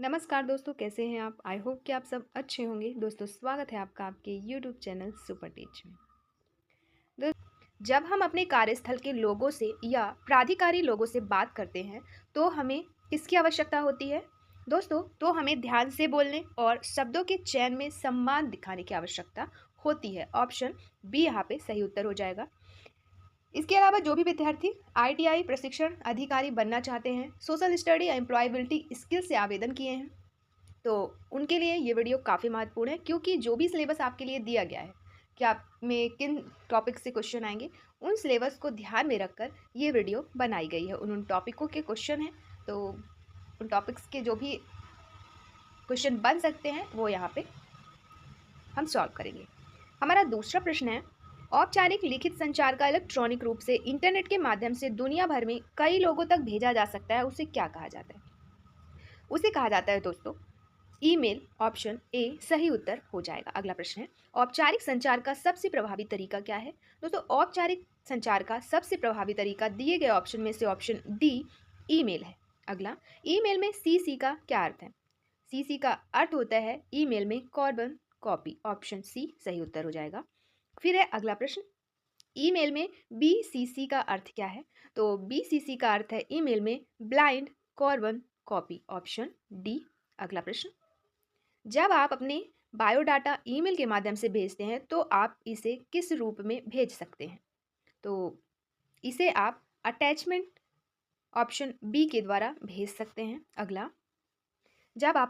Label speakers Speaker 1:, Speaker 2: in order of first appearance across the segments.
Speaker 1: नमस्कार दोस्तों, कैसे हैं आप? आई होप कि आप सब अच्छे होंगे। दोस्तों, स्वागत है आपका आपके यूट्यूब चैनल सुपर टीच में। जब हम अपने कार्यस्थल के लोगों से या प्राधिकारी लोगों से बात करते हैं, तो हमें किसकी आवश्यकता होती है? दोस्तों, तो हमें ध्यान से बोलने और शब्दों के चयन में सम्मान दिखाने की आवश्यकता होती है। ऑप्शन बी यहाँ पे सही उत्तर हो जाएगा। इसके अलावा जो भी विद्यार्थी आईटीआई प्रशिक्षण अधिकारी बनना चाहते हैं, सोशल स्टडी या एम्प्लॉयबिलिटी स्किल से आवेदन किए हैं, तो उनके लिए ये वीडियो काफ़ी महत्वपूर्ण है, क्योंकि जो भी सिलेबस आपके लिए दिया गया है कि आप में किन टॉपिक से क्वेश्चन आएंगे, उन सिलेबस को ध्यान में रखकर ये वीडियो बनाई गई है। उन टॉपिकों के क्वेश्चन हैं, तो उन टॉपिक्स के जो भी क्वेश्चन बन सकते हैं वो यहाँ पे हम सॉल्व करेंगे। हमारा दूसरा प्रश्न है, औपचारिक लिखित संचार का इलेक्ट्रॉनिक रूप से इंटरनेट के माध्यम से दुनिया भर में कई लोगों तक भेजा जा सकता है, उसे क्या कहा जाता है? उसे कहा जाता है दोस्तों ईमेल। ऑप्शन ए सही उत्तर हो जाएगा। अगला प्रश्न है, औपचारिक संचार का सबसे प्रभावी तरीका क्या है? दोस्तों, औपचारिक संचार का सबसे प्रभावी तरीका दिए गए ऑप्शन में से ऑप्शन डी ईमेल है। अगला, ईमेल में सीसी का क्या अर्थ है? सीसी का अर्थ होता है ईमेल में कार्बन कॉपी। ऑप्शन सी सही उत्तर हो जाएगा। फिर है अगला प्रश्न, ईमेल में बीसीसी का अर्थ क्या है? तो बीसीसी का अर्थ है ईमेल में blind carbon copy. Option D. अगला प्रश्न, जब आप अपने बायोडाटा ईमेल के माध्यम से भेजते हैं, तो आप इसे किस रूप में भेज सकते हैं? तो इसे आप अटैचमेंट ऑप्शन बी के द्वारा भेज सकते हैं। अगला, जब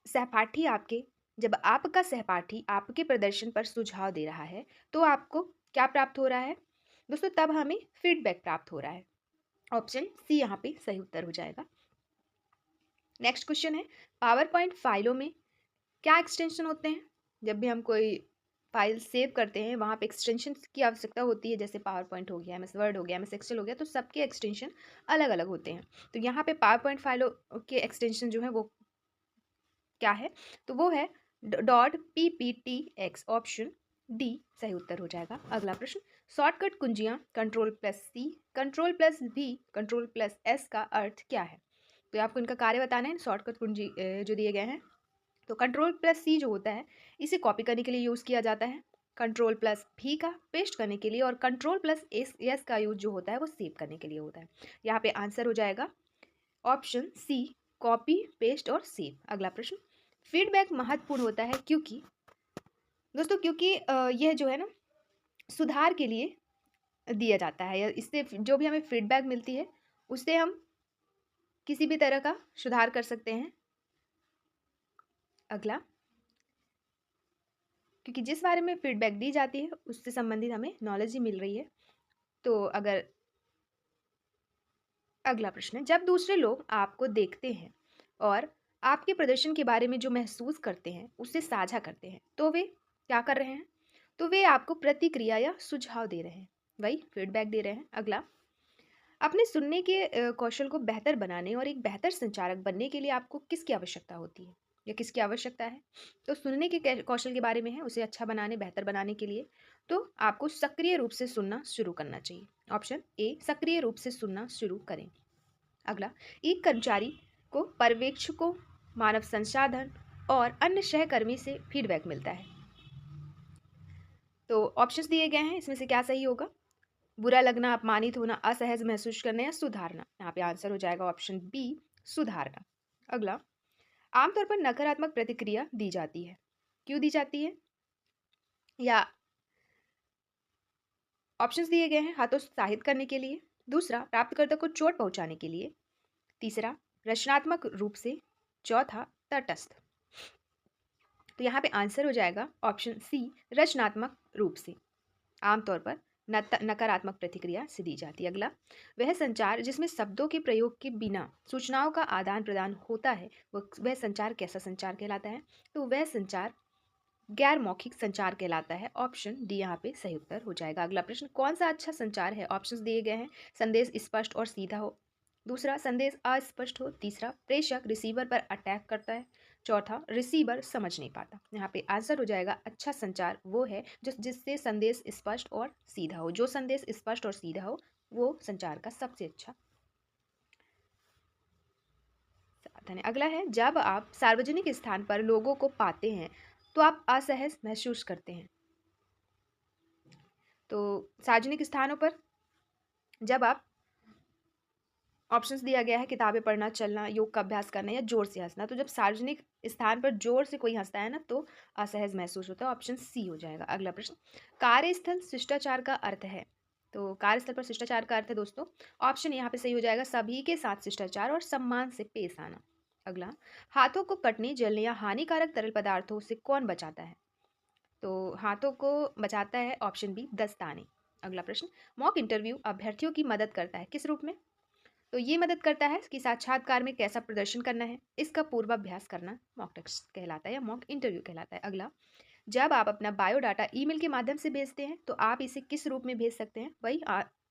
Speaker 1: सहपाठी आपके जब आपका सहपाठी आपके प्रदर्शन पर सुझाव दे रहा है, तो आपको क्या प्राप्त हो रहा है? दोस्तों, तब हमें फीडबैक प्राप्त हो रहा है। ऑप्शन सी यहाँ पे सही उत्तर हो जाएगा। नेक्स्ट क्वेश्चन है, पावर पॉइंट फाइलों में क्या एक्सटेंशन होते हैं? जब भी हम कोई फाइल सेव करते हैं, वहाँ पे एक्सटेंशन की आवश्यकता होती है, जैसे पावर पॉइंट हो गया, एमएस वर्ड हो गया, एमएस एक्सेल हो गया, तो सबके एक्सटेंशन अलग अलग होते हैं। तो यहाँ पे पावर पॉइंट फाइलों के एक्सटेंशन जो है वो क्या है? तो वो है .pptx। ऑप्शन डी सही उत्तर हो जाएगा। अगला प्रश्न, शॉर्टकट कुंजियाँ कंट्रोल+C, कंट्रोल+V, कंट्रोल+S का अर्थ क्या है? तो आपको इनका कार्य बताना है। शॉर्टकट कुंजी जो दिए गए हैं, तो कंट्रोल+C जो होता है, इसे कॉपी करने के लिए यूज़ किया जाता है। कंट्रोल+V का पेस्ट करने के लिए, और कंट्रोल+S का यूज जो होता है वो सेव करने के लिए होता है। यहाँ पे आंसर हो जाएगा ऑप्शन सी, कॉपी पेस्ट और सेव। अगला प्रश्न, फीडबैक महत्वपूर्ण होता है क्योंकि? दोस्तों, क्योंकि यह जो है ना, सुधार के लिए दिया जाता है, या इससे जो भी हमें फीडबैक मिलती है उससे हम किसी भी तरह का सुधार कर सकते हैं। अगला, क्योंकि जिस बारे में फीडबैक दी जाती है उससे संबंधित हमें नॉलेज ही मिल रही है। तो अगर अगला प्रश्न है, जब दूसरे लोग आपको देखते हैं और आपके प्रदर्शन के बारे में जो महसूस करते हैं उसे साझा करते हैं, तो वे क्या कर रहे हैं? तो वे आपको प्रतिक्रिया या सुझाव दे रहे हैं, वही फीडबैक दे रहे हैं। अगला, अपने सुनने के कौशल को बेहतर बनाने और एक बेहतर संचारक बनने के लिए आपको किसकी आवश्यकता होती है, या किसकी आवश्यकता है? तो सुनने के कौशल के बारे में है, उसे अच्छा बनाने, बेहतर बनाने के लिए तो आपको सक्रिय रूप से सुनना शुरू करना चाहिए। ऑप्शन ए सक्रिय रूप से सुनना शुरू करें। अगला, एक कर्मचारी को पर्यवेक्षकों, मानव संसाधन और अन्य सहकर्मी से फीडबैक मिलता है, तो ऑप्शंस दिए गए हैं, इसमें से क्या सही होगा? बुरा लगना, अपमानित होना, असहज महसूस करना या सुधारना। यहाँ पे आंसर हो जाएगा ऑप्शन बी, सुधारना। अगला, आमतौर पर नकारात्मक प्रतिक्रिया दी जाती है, क्यों दी जाती है? या ऑप्शंस दिए गए हैं, हतोत्साहित करने के लिए, दूसरा प्राप्तकर्ता को चोट पहुंचाने के लिए, तीसरा रचनात्मक रूप से, चौथा तटस्थ। तो यहाँ पे आंसर हो जाएगा ऑप्शन सी, रचनात्मक रूप से। आमतौर पर नकारात्मक प्रतिक्रिया से दी जाती है। अगला, वह संचार जिसमें शब्दों के प्रयोग के बिना सूचनाओं का आदान प्रदान होता है, वह संचार कैसा संचार कहलाता है? तो वह संचार गैर मौखिक संचार कहलाता है। ऑप्शन डी यहाँ पे सही उत्तर हो जाएगा। अगला प्रश्न, कौन सा अच्छा संचार है? ऑप्शंस दिए गए हैं, संदेश स्पष्ट और सीधा हो, दूसरा संदेश अस्पष्ट हो, तीसरा प्रेषक रिसीवर पर अटैक करता है, चौथा रिसीवर समझ नहीं पाता। यहाँ पे आंसर हो जाएगा अच्छा संचार वो है जिससे संदेश स्पष्ट और सीधा हो। जो संदेश स्पष्ट और सीधा हो वो संचार का सबसे अच्छा समर्थन है। अगला है, जब आप सार्वजनिक स्थान पर लोगों को पाते हैं तो आप असहज महसूस करते हैं। तो सार्वजनिक स्थानों पर जब आप, ऑप्शंस दिया गया है किताबें पढ़ना, चलना, योग का अभ्यास करना या जोर से हंसना। तो जब सार्वजनिक स्थान पर जोर से कोई हंसता है ना तो असहज महसूस होता है। ऑप्शन सी हो जाएगा। अगला प्रश्न, कार्यस्थल शिष्टाचार का अर्थ है। तो कार्यस्थल पर शिष्टाचार का अर्थ है दोस्तों, ऑप्शन यहाँ पे सही हो जाएगा, सभी के साथ शिष्टाचार और सम्मान से पेश आना। अगला, हाथों को कटने, जलने या हानिकारक तरल पदार्थों से कौन बचाता है। तो हाथों को बचाता है ऑप्शन बी, दस्ताने। अगला प्रश्न, मॉक इंटरव्यू अभ्यर्थियों की मदद करता है किस रूप में। तो ये मदद करता है कि साक्षात्कार में कैसा प्रदर्शन करना है, इसका पूर्वाभ्यास करना मॉक टेस्ट कहलाता है या मॉक इंटरव्यू कहलाता है। अगला, जब आप अपना बायोडाटा ईमेल के माध्यम से भेजते हैं तो आप इसे किस रूप में भेज सकते हैं। वही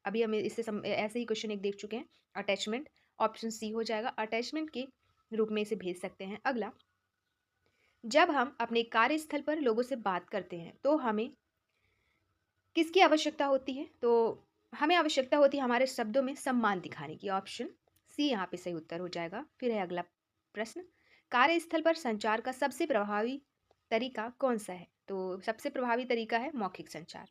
Speaker 1: अभी हम इससे ऐसे ही क्वेश्चन एक देख चुके हैं, अटैचमेंट। ऑप्शन सी हो जाएगा, अटैचमेंट के रूप में इसे भेज सकते हैं। अगला, जब हम अपने कार्यस्थल पर लोगों से बात करते हैं तो हमें किसकी आवश्यकता होती है। तो हमें आवश्यकता होती है हमारे शब्दों में सम्मान दिखाने की। ऑप्शन सी यहाँ पे सही उत्तर हो जाएगा। फिर है अगला प्रश्न, कार्यस्थल पर संचार का सबसे प्रभावी तरीका कौन सा है। तो सबसे प्रभावी तरीका है मौखिक संचार।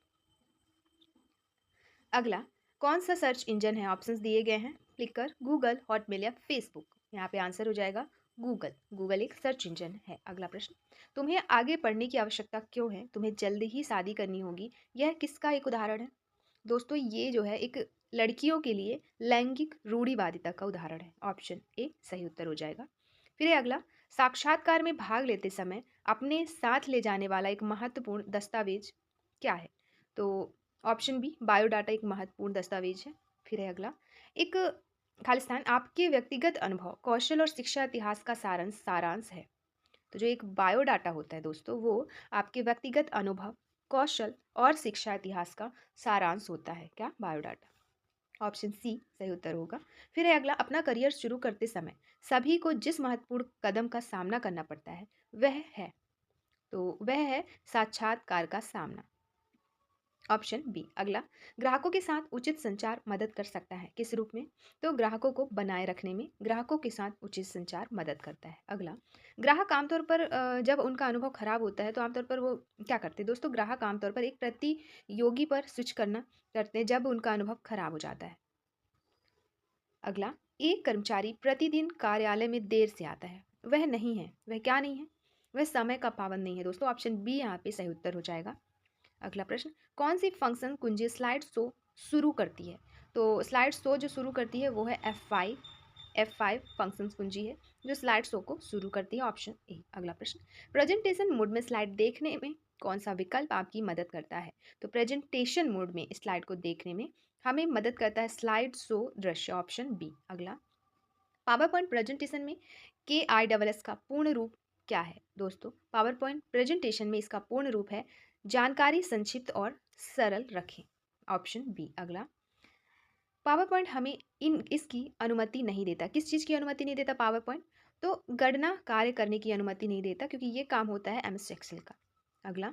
Speaker 1: अगला, कौन सा सर्च इंजन है। ऑप्शंस दिए गए हैं, फ्लिकर, गूगल, हॉटमेल या फेसबुक। यहाँ पे आंसर हो जाएगा गूगल। गूगल एक सर्च इंजन है। अगला प्रश्न, तुम्हें आगे पढ़ने की आवश्यकता क्यों है, तुम्हें जल्दी ही शादी करनी होगी, यह किसका एक उदाहरण है। दोस्तों ये जो है एक लड़कियों के लिए लैंगिक रूढ़िवादिता का उदाहरण है। ऑप्शन ए सही उत्तर हो जाएगा। फिर है अगला, साक्षात्कार में भाग लेते समय अपने साथ ले जाने वाला एक महत्वपूर्ण दस्तावेज क्या है। तो ऑप्शन बी, बायोडाटा एक महत्वपूर्ण दस्तावेज है। फिर है अगला, एक खालिस्तान आपके व्यक्तिगत अनुभव, कौशल और शिक्षा इतिहास का सारांश है। तो जो एक बायोडाटा होता है दोस्तों वो आपके व्यक्तिगत अनुभव, कौशल और शिक्षा इतिहास का सारांश होता है। क्या, बायोडाटा। ऑप्शन सी सही उत्तर होगा। फिर है अगला, अपना करियर शुरू करते समय सभी को जिस महत्वपूर्ण कदम का सामना करना पड़ता है वह है। तो वह है साक्षात्कार का सामना। Option B. अगला, ग्राहकों के साथ उचित संचार मदद कर सकता है किस रूप में। तो ग्राहकों को बनाए रखने में ग्राहकों के साथ उचित संचार मदद करता है। अगला, ग्राहक आमतौर पर जब उनका अनुभव खराब होता है तो आमतौर पर वो क्या करते हैं दोस्तों, ग्राहक आमतौर पर एक प्रतियोगी पर स्विच करते हैं जब उनका अनुभव खराब हो जाता है। अगला, एक कर्मचारी प्रतिदिन कार्यालय में देर से आता है, वह नहीं है, वह क्या नहीं है, वह समय का पाबंद नहीं है दोस्तों। ऑप्शन बी यहाँ पे सही उत्तर हो जाएगा। अगला प्रश्न, कौन सी फंक्शन कुंजी स्लाइड शो शुरू करती है। तो स्लाइड शो जो शुरू करती है वो है F5 फंक्शन कुंजी है जो स्लाइड शो को शुरू करती है। Option A. अगला प्रश्न, प्रेजेंटेशन मोड में स्लाइड देखने में कौन सा विकल्प आपकी मदद करता है। तो प्रेजेंटेशन मोड में स्लाइड को देखने में हमें मदद करता है स्लाइड शो दृश्य। Option B. अगला, पावर पॉइंट प्रेजेंटेशन में KISS का पूर्ण रूप क्या है दोस्तों। पावर पॉइंट प्रेजेंटेशन में इसका पूर्ण रूप है जानकारी संक्षिप्त और सरल रखें। Option B. अगला, पावर पॉइंट हमें इसकी अनुमति नहीं देता। किस चीज़ की अनुमति नहीं देता पावर पॉइंट। तो गणना कार्य करने की अनुमति नहीं देता क्योंकि ये काम होता है MS एक्सेल का। अगला,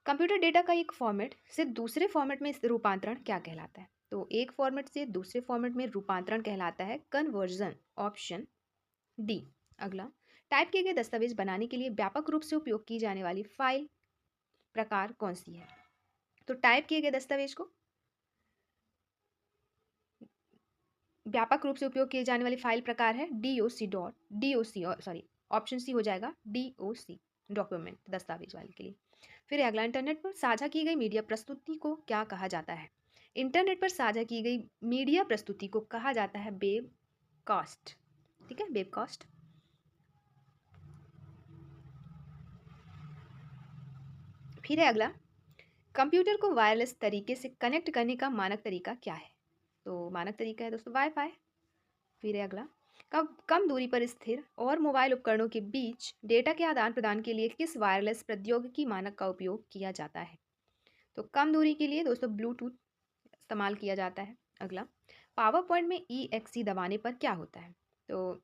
Speaker 1: कंप्यूटर डेटा का एक फॉर्मेट से दूसरे फॉर्मेट में रूपांतरण क्या कहलाता है। तो एक फॉर्मेट से दूसरे फॉर्मेट में रूपांतरण कहलाता है कन्वर्जन। Option D. अगला, टाइप किए गए दस्तावेज बनाने के लिए व्यापक रूप से उपयोग की जाने वाली फाइल प्रकार कौन सी है। तो टाइप किए गए दस्तावेज को व्यापक रूप से उपयोग किए जाने वाली फाइल प्रकार है DOC सॉरी, ऑप्शन सी हो जाएगा DOC, डॉक्यूमेंट, दस्तावेज वाले के लिए। फिर अगला, इंटरनेट पर साझा की गई मीडिया प्रस्तुति को क्या कहा जाता है। इंटरनेट पर साझा की गई मीडिया प्रस्तुति को कहा जाता है वेबकास्ट। ठीक है, वेबकास्ट। फिर है अगला, कंप्यूटर को वायरलेस तरीके से कनेक्ट करने का मानक तरीका क्या है। तो मानक तरीका है दोस्तों वाईफाई। फिर है अगला, कम दूरी पर स्थिर और मोबाइल उपकरणों के बीच डेटा के आदान प्रदान के लिए किस वायरलेस प्रौद्योगिकी मानक का उपयोग किया जाता है। तो कम दूरी के लिए दोस्तों ब्लूटूथ इस्तेमाल किया जाता है। अगला, पावर पॉइंट में EXE दबाने पर क्या होता है। तो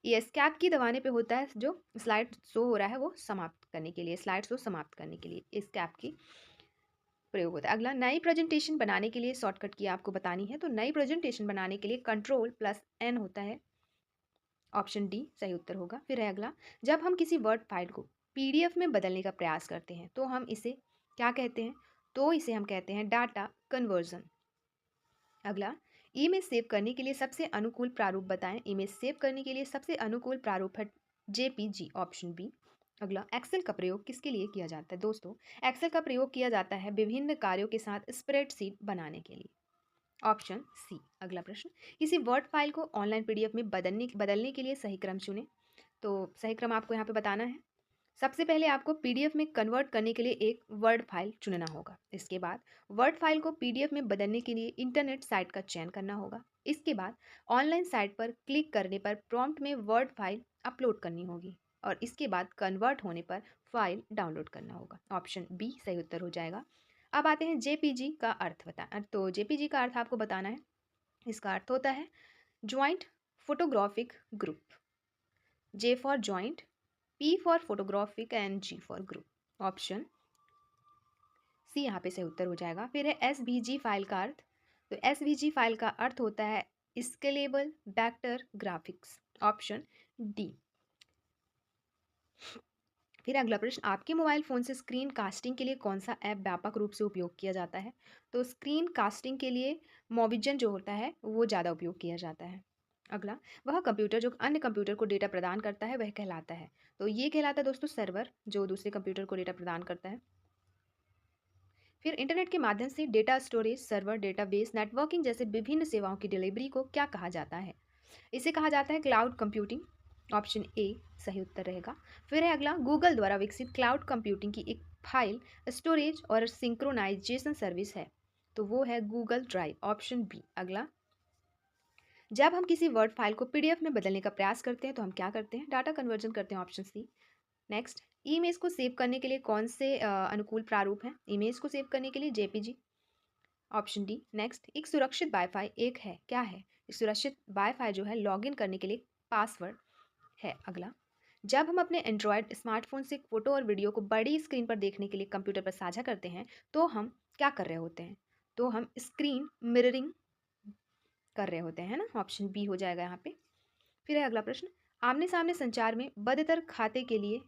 Speaker 1: ये एस्केप की दबाने पे होता है, जो स्लाइड शो हो रहा है वो समाप्त करने के लिए, स्लाइड शो समाप्त करने के लिए एस्केप की प्रयोग होता है। अगला, नई प्रेजेंटेशन बनाने के लिए शॉर्टकट की आपको बतानी है। तो नई प्रेजेंटेशन बनाने के लिए Ctrl+N होता है ऑप्शन डी सही उत्तर होगा। फिर है अगला, जब हम किसी वर्ड फाइल को पीडीएफ में बदलने का प्रयास करते हैं तो हम इसे क्या कहते हैं? तो इसे हम कहते हैं डाटा कन्वर्जन। अगला, इमेज सेव करने के लिए सबसे अनुकूल प्रारूप बताएं। इमेज सेव करने के लिए सबसे अनुकूल प्रारूप है जेपीजी, ऑप्शन बी। अगला, एक्सेल का प्रयोग किसके लिए किया जाता है? दोस्तों, एक्सेल का प्रयोग किया जाता है विभिन्न कार्यों के साथ स्प्रेडशीट बनाने के लिए, ऑप्शन सी। अगला प्रश्न, किसी वर्ड फाइल को ऑनलाइन पीडीएफ में बदलने के लिए सही क्रम चुनें। तो सही क्रम आपको यहाँ पे बताना है। सबसे पहले आपको पीडीएफ में कन्वर्ट करने के लिए एक वर्ड फाइल चुनना होगा। इसके बाद वर्ड फाइल को पीडीएफ में बदलने के लिए इंटरनेट साइट का चयन करना होगा। इसके बाद ऑनलाइन साइट पर क्लिक करने पर प्रॉम्प्ट में वर्ड फाइल अपलोड करनी होगी और इसके बाद कन्वर्ट होने पर फाइल डाउनलोड करना होगा। ऑप्शन बी सही उत्तर हो जाएगा। अब आते हैं जेपीजी का अर्थ तो जेपीजी का अर्थ आपको बताना है। इसका अर्थ होता है joint photographic group. J for joint, P for photographic and G for group. Option C यहाँ पे सही उत्तर हो जाएगा। फिर है एसवीजी फाइल का अर्थ। तो एसवीजी फाइल का अर्थ होता है scalable vector graphics, option D. फिर अगला प्रश्न, आपके मोबाइल फ़ोन से स्क्रीन कास्टिंग के लिए कौन सा ऐप व्यापक रूप से उपयोग किया जाता है? तो स्क्रीन कास्टिंग के लिए मोविजन जो होता है वो ज़्यादा उपयोग किया जाता है। अगला, वह कंप्यूटर जो अन्य कंप्यूटर को डेटा प्रदान करता है वह कहलाता है। तो ये कहलाता है दोस्तों सर्वर, जो दूसरे कंप्यूटर को डेटा प्रदान करता है। फिर इंटरनेट के माध्यम से data storage, server, database, networking जैसे विभिन्न सेवाओं की डिलीवरी को क्या कहा जाता है? इसे कहा जाता है क्लाउड कंप्यूटिंग, ऑप्शन ए सही उत्तर रहेगा। फिर है अगला, गूगल द्वारा विकसित क्लाउड कंप्यूटिंग की एक फाइल स्टोरेज और सिंक्रोनाइजेशन सर्विस है, तो वो है गूगल ड्राइव, ऑप्शन बी। अगला, जब हम किसी वर्ड फाइल को पीडीएफ में बदलने का प्रयास करते हैं तो हम क्या करते हैं? डाटा कन्वर्जन करते हैं, ऑप्शन सी। नेक्स्ट, इमेज को सेव करने के लिए कौन से अनुकूल प्रारूप हैं? इमेज को सेव करने के लिए जेपीजी, ऑप्शन डी। नेक्स्ट, एक सुरक्षित वाईफाई एक है, क्या है? सुरक्षित वाईफाई जो है लॉगिन करने के लिए पासवर्ड है। अगला, जब हम अपने एंड्रॉयड स्मार्टफोन से फोटो और वीडियो को बड़ी स्क्रीन पर देखने के लिए कंप्यूटर पर साझा करते हैं तो हम क्या कर रहे होते हैं? तो हम स्क्रीन मिररिंग कर रहे होते हैं ना, ऑप्शन बी हो जाएगा यहाँ पे। फिर है अगला प्रश्न, आमने सामने संचार में बदतर खाते के लिए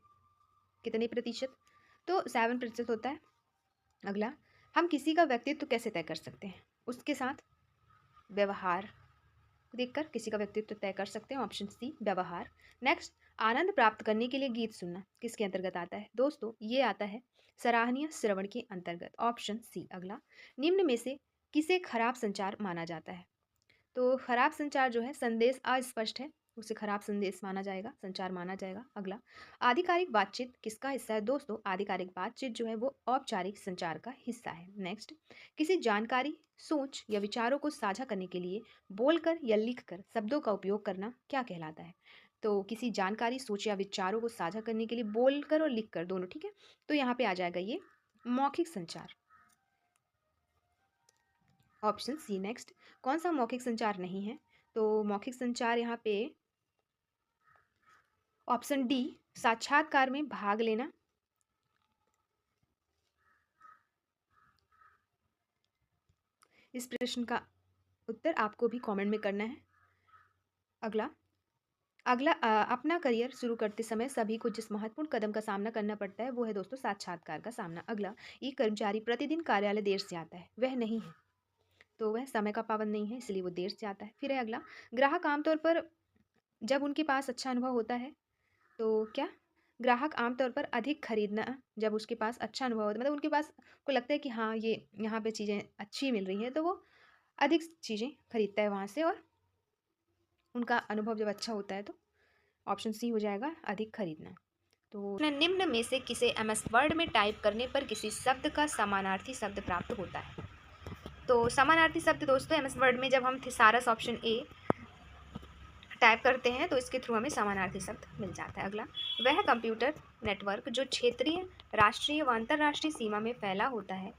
Speaker 1: कितने प्रतिशत? तो 7% होता है। अगला, हम किसी का व्यक्तित्व कैसे तय कर सकते हैं? उसके साथ व्यवहार देखकर किसी का व्यक्तित्व तय कर सकते हैं, ऑप्शन सी व्यवहार। नेक्स्ट, आनंद प्राप्त करने के लिए गीत सुनना किसके अंतर्गत आता है? दोस्तों, ये आता है सराहनीय श्रवण के अंतर्गत, ऑप्शन सी। अगला, निम्न में से किसे खराब संचार माना जाता है? तो खराब संचार जो है संदेश अस्पष्ट है, उसे खराब संदेश माना जाएगा, संचार माना जाएगा। अगला, आधिकारिक बातचीत किसका हिस्सा है? दोस्तों, आधिकारिक बातचीत जो है वो औपचारिक संचार का हिस्सा है। नेक्स्ट, किसी जानकारी, सोच या विचारों को साझा करने के लिए बोलकर या लिखकर शब्दों का उपयोग करना क्या कहलाता है? तो किसी जानकारी, सोच या विचारों को साझा करने के लिए बोलकर और लिखकर दोनों, ठीक है, तो यहाँ पे आ जाएगा ये मौखिक संचार, ऑप्शन सी। नेक्स्ट, कौन सा मौखिक संचार नहीं है? तो मौखिक संचार यहाँ पे ऑप्शन डी साक्षात्कार में भाग लेना। इस प्रश्न का उत्तर आपको भी कमेंट में करना है। अगला अगला अपना करियर शुरू करते समय सभी को जिस महत्वपूर्ण कदम का सामना करना पड़ता है वो है दोस्तों साक्षात्कार का सामना। अगला, एक कर्मचारी प्रतिदिन कार्यालय देर से आता है, वह नहीं है, तो वह समय का पाबंद नहीं है इसलिए वो देर से आता है। फिर है अगला, ग्राहक आमतौर पर जब उनके पास अच्छा अनुभव होता है तो क्या? ग्राहक आमतौर पर अधिक खरीदना, जब उसके पास अच्छा अनुभव होता है, मतलब उनके पास को लगता है कि हाँ ये यहाँ पे चीज़ें अच्छी मिल रही हैं तो वो अधिक चीज़ें खरीदता है वहाँ से, और उनका अनुभव जब अच्छा होता है तो ऑप्शन सी हो जाएगा अधिक खरीदना। तो निम्न में से किसे एमएस वर्ड में टाइप करने पर किसी शब्द का समानार्थी शब्द प्राप्त होता है? तो समानार्थी शब्द दोस्तों एमएस वर्ड में जब हम थिसारस ऑप्शन ए टाइप करते हैं तो इसके थ्रू हमें समानार्थी शब्द मिल जाता है। अगला, वह कंप्यूटर नेटवर्क जो क्षेत्रीय, राष्ट्रीय व अंतर्राष्ट्रीय सीमा में फैला होता है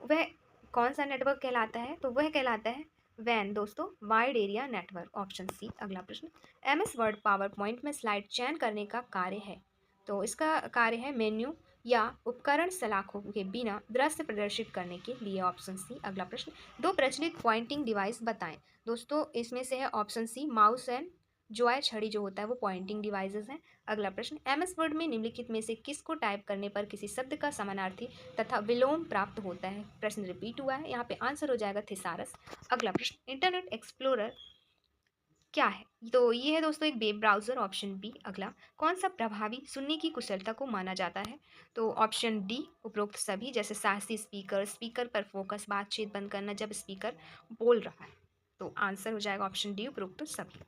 Speaker 1: वह कौन सा नेटवर्क कहलाता है? तो वह कहलाता है वैन दोस्तों, wide area network, option C. अगला प्रश्न, एमएस वर्ड पावर पॉइंट में स्लाइड चयन करने का कार्य है, तो इसका कार्य है मेन्यू या उपकरण सलाखों के बिना दृश्य प्रदर्शित करने के लिए, ऑप्शन सी। अगला प्रश्न, दो प्रचलित पॉइंटिंग डिवाइस बताएं। दोस्तों, इसमें से है option C mouse and joy छड़ी जो होता है वो पॉइंटिंग डिवाइसेस हैं। अगला प्रश्न, एमएस वर्ड में निम्नलिखित में से किसको टाइप करने पर किसी शब्द का समानार्थी तथा विलोम प्राप्त होता है? प्रश्न रिपीट हुआ है, यहाँ पे आंसर हो जाएगा थिसारस। अगला प्रश्न, इंटरनेट एक्सप्लोरर क्या है? तो ये है दोस्तों एक वेब ब्राउज़र, ऑप्शन बी। अगला, कौन सा प्रभावी सुनने की कुशलता को माना जाता है? तो ऑप्शन डी उपरोक्त सभी, जैसे साहसी स्पीकर, स्पीकर पर फोकस, बातचीत बंद करना जब स्पीकर बोल रहा है। तो आंसर हो जाएगा ऑप्शन डी उपरोक्त सभी।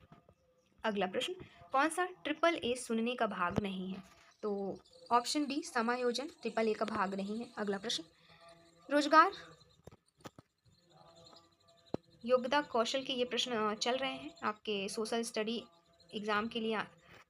Speaker 1: अगला प्रश्न, कौन सा ट्रिपल ए सुनने का भाग नहीं है? तो ऑप्शन डी समायोजन ट्रिपल ए का भाग नहीं है। अगला प्रश्न, रोजगार योग्यता कौशल के ये प्रश्न चल रहे हैं आपके सोशल स्टडी एग्जाम के लिए,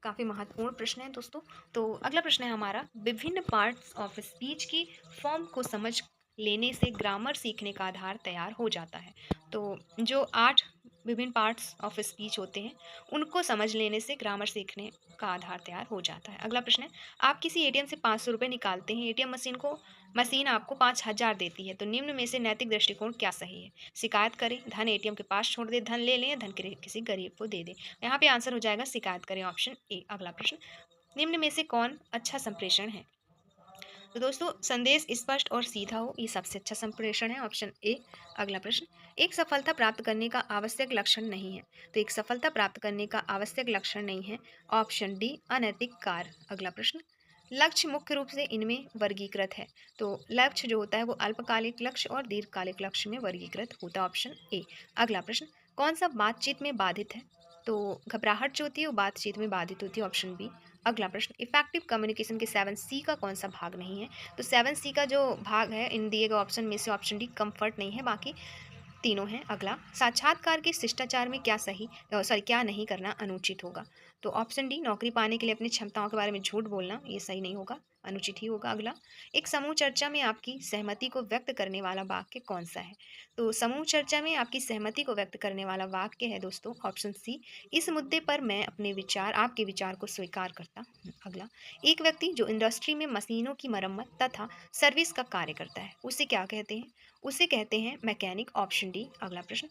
Speaker 1: काफ़ी महत्वपूर्ण प्रश्न है दोस्तों। तो अगला प्रश्न है हमारा, विभिन्न पार्ट्स ऑफ स्पीच की फॉर्म को समझ लेने से ग्रामर सीखने का आधार तैयार हो जाता है। तो जो 8 विभिन्न पार्ट्स ऑफ स्पीच होते हैं उनको समझ लेने से ग्रामर सीखने का आधार तैयार हो जाता है। अगला प्रश्न है, आप किसी एटीएम से 500 रुपये निकालते हैं, एटीएम मशीन आपको 5000 देती है, तो निम्न में से नैतिक दृष्टिकोण क्या सही है? शिकायत करें, धन एटीएम के पास छोड़ दे, धन ले लें, या धन किसी गरीब को दे दें। यहाँ पे आंसर हो जाएगा शिकायत करें, ऑप्शन ए। अगला प्रश्न, निम्न में से कौन अच्छा संप्रेषण है? तो दोस्तों संदेश स्पष्ट और सीधा हो, ये सबसे अच्छा संप्रेषण है, ऑप्शन ए। अगला प्रश्न, एक सफलता प्राप्त करने का आवश्यक लक्षण नहीं है, तो एक सफलता प्राप्त करने का आवश्यक लक्षण नहीं है, ऑप्शन डी अनैतिक कार्य। अगला प्रश्न, लक्ष्य मुख्य रूप से इनमें वर्गीकृत है, तो लक्ष्य जो होता है वो अल्पकालिक लक्ष्य और दीर्घकालिक लक्ष्य में वर्गीकृत होता है, ऑप्शन ए। अगला प्रश्न, कौन सा बातचीत में बाधित है? तो घबराहट जो होती है वो बातचीत में बाधित होती है, ऑप्शन बी। अगला प्रश्न, इफेक्टिव कम्युनिकेशन के 7C का कौन सा भाग नहीं है? तो 7C का जो भाग है इन दिए गए ऑप्शन में से ऑप्शन डी कंफर्ट नहीं है, बाकी तीनों हैं। अगला, साक्षात्कार के शिष्टाचार में क्या नहीं करना अनुचित होगा? तो ऑप्शन डी नौकरी पाने के लिए अपनी क्षमताओं के बारे में झूठ बोलना, ये सही नहीं होगा, अनुचित ही होगा। अगला, एक समूह चर्चा में आपकी सहमति को व्यक्त करने वाला वाक्य कौन सा है? तो समूह चर्चा में आपकी सहमति को व्यक्त करने वाला वाक्य है दोस्तों ऑप्शन सी, इस मुद्दे पर मैं अपने विचार आपके विचार को स्वीकार करता हूँ। अगला, एक व्यक्ति जो इंडस्ट्री में मशीनों की मरम्मत तथा सर्विस का कार्य करता है उसे क्या कहते हैं? उसे कहते हैं मैकेनिक, ऑप्शन डी। अगला प्रश्न,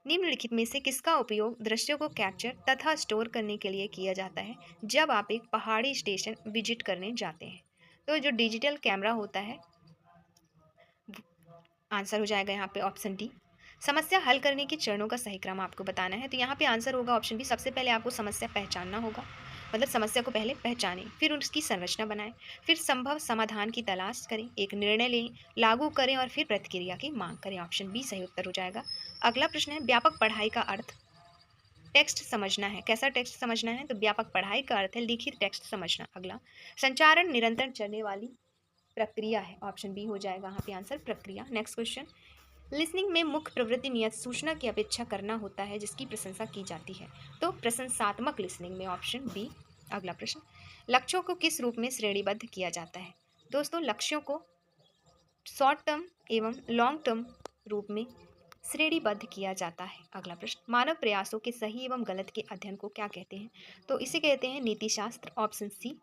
Speaker 1: निम्नलिखित में से किसका उपयोग दृश्यों को कैप्चर तथा स्टोर करने के लिए किया जाता है जब आप एक पहाड़ी स्टेशन विजिट करने जाते हैं? तो जो डिजिटल कैमरा होता है, आंसर हो जाएगा यहाँ पे ऑप्शन डी। समस्या हल करने के चरणों का सही क्रम आपको बताना है, तो यहाँ पे आंसर होगा ऑप्शन बी। सबसे पहले आपको समस्या पहचानना होगा, मतलब समस्या को पहले पहचानें, फिर उसकी संरचना बनाएं, फिर संभव समाधान की तलाश करें, एक निर्णय लें, लागू करें और फिर प्रतिक्रिया की मांग करें, ऑप्शन बी सही उत्तर हो जाएगा। अगला प्रश्न है, व्यापक पढ़ाई का अर्थ टेक्स्ट समझना है। कैसा टेक्स्ट समझना है? तो व्यापक पढ़ाई का अर्थ है लिखित टेक्स्ट समझना। अगला, संचारण निरंतर चलने वाली प्रक्रिया है, ऑप्शन बी हो जाएगा यहाँ पे आंसर प्रक्रिया। नेक्स्ट क्वेश्चन, लिसनिंग में मुख्य प्रवृत्ति नियत सूचना की अपेक्षा करना होता है जिसकी प्रशंसा की जाती है, तो प्रशंसात्मक लिसनिंग में, ऑप्शन बी। अगला प्रश्न, लक्ष्यों को किस रूप में श्रेणीबद्ध किया जाता है? दोस्तों लक्ष्यों को शॉर्ट टर्म एवं लॉन्ग टर्म रूप में श्रेणीबद्ध किया जाता है। अगला प्रश्न, मानव प्रयासों के सही एवं गलत के अध्ययन को क्या कहते हैं? तो इसे कहते हैं नीतिशास्त्र, ऑप्शन सी।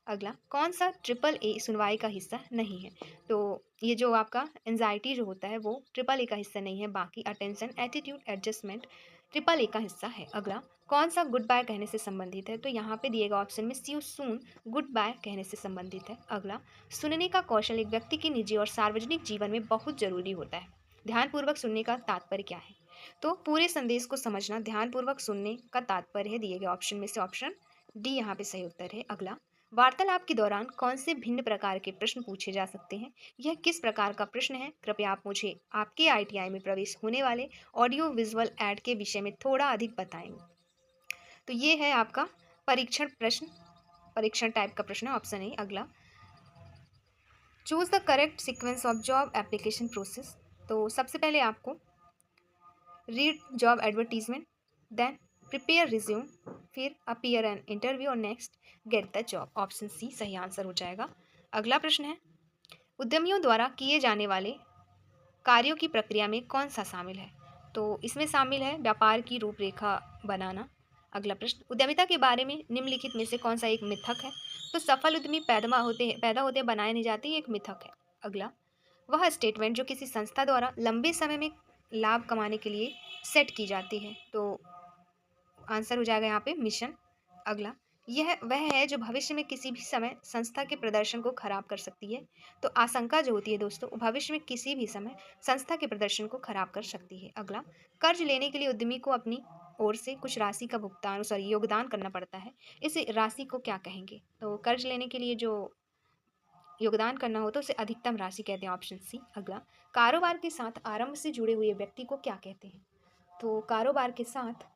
Speaker 1: अगला, कौन सा ट्रिपल ए सुनवाई का हिस्सा नहीं है? तो ये जो आपका एंजाइटी जो होता है वो ट्रिपल ए का हिस्सा नहीं है, बाकी attention, attitude, adjustment triple A का हिस्सा है। अगला, कौन सा गुड बाय कहने से संबंधित है? तो यहाँ पे दिएगा ऑप्शन में सी यू सून गुड बाय कहने से संबंधित है। अगला, सुनने का कौशल एक व्यक्ति के निजी और सार्वजनिक जीवन में बहुत जरूरी होता है, ध्यानपूर्वक सुनने का तात्पर्य क्या है? तो पूरे संदेश को समझना ध्यानपूर्वक सुनने का तात्पर्य है, दिए गए ऑप्शन में से ऑप्शन डी यहाँ पे सही उत्तर है। अगला, वार्तालाप के दौरान कौन से भिन्न प्रकार के प्रश्न पूछे जा सकते हैं? यह किस प्रकार का प्रश्न है? कृपया आप मुझे आपके आईटीआई में प्रवेश होने वाले ऑडियो विजुअल ऐड के विषय में थोड़ा अधिक बताएंगे। तो ये है आपका परीक्षण प्रश्न, परीक्षण टाइप का प्रश्न है, ऑप्शन ए। अगला, choose the correct sequence of job application process. तो सबसे पहले आपको read job advertisement, then prepare resume, फिर अपीयर एन इंटरव्यू और next get the job, option C सही आंसर हो जाएगा। अगला प्रश्न है, उद्यमियों द्वारा किए जाने वाले कार्यों की प्रक्रिया में कौन सा शामिल है? तो इसमें शामिल है व्यापार की रूपरेखा बनाना। अगला प्रश्न, उद्यमिता के बारे में निम्नलिखित में से कौन सा एक मिथक है? तो सफल उद्यमी पैदा होते बनाए नहीं जाते, एक मिथक है। अगला, वह स्टेटमेंट जो किसी संस्था द्वारा लंबे समय में लाभ कमाने के लिए सेट की जाती है, तो आंसर हो जाएगा यहाँ पे मिशन। अगला, यह वह है जो भविष्य में किसी भी समय संस्था के प्रदर्शन को खराब कर सकती है। तो आशंका जो होती है दोस्तों, भविष्य में किसी भी समय संस्था के प्रदर्शन को खराब कर सकती है। अगला, कर्ज लेने के लिए उद्यमी को अपनी ओर से कुछ राशि का योगदान करना पड़ता है। इस राशि को क्या कहेंगे? तो कर्ज लेने के लिए जो योगदान करना हो तो उसे अधिकतम राशि कहते हैं, ऑप्शन सी। अगला, कारोबार के साथ आरंभ से जुड़े हुए व्यक्ति को क्या कहते हैं? तो कारोबार के साथ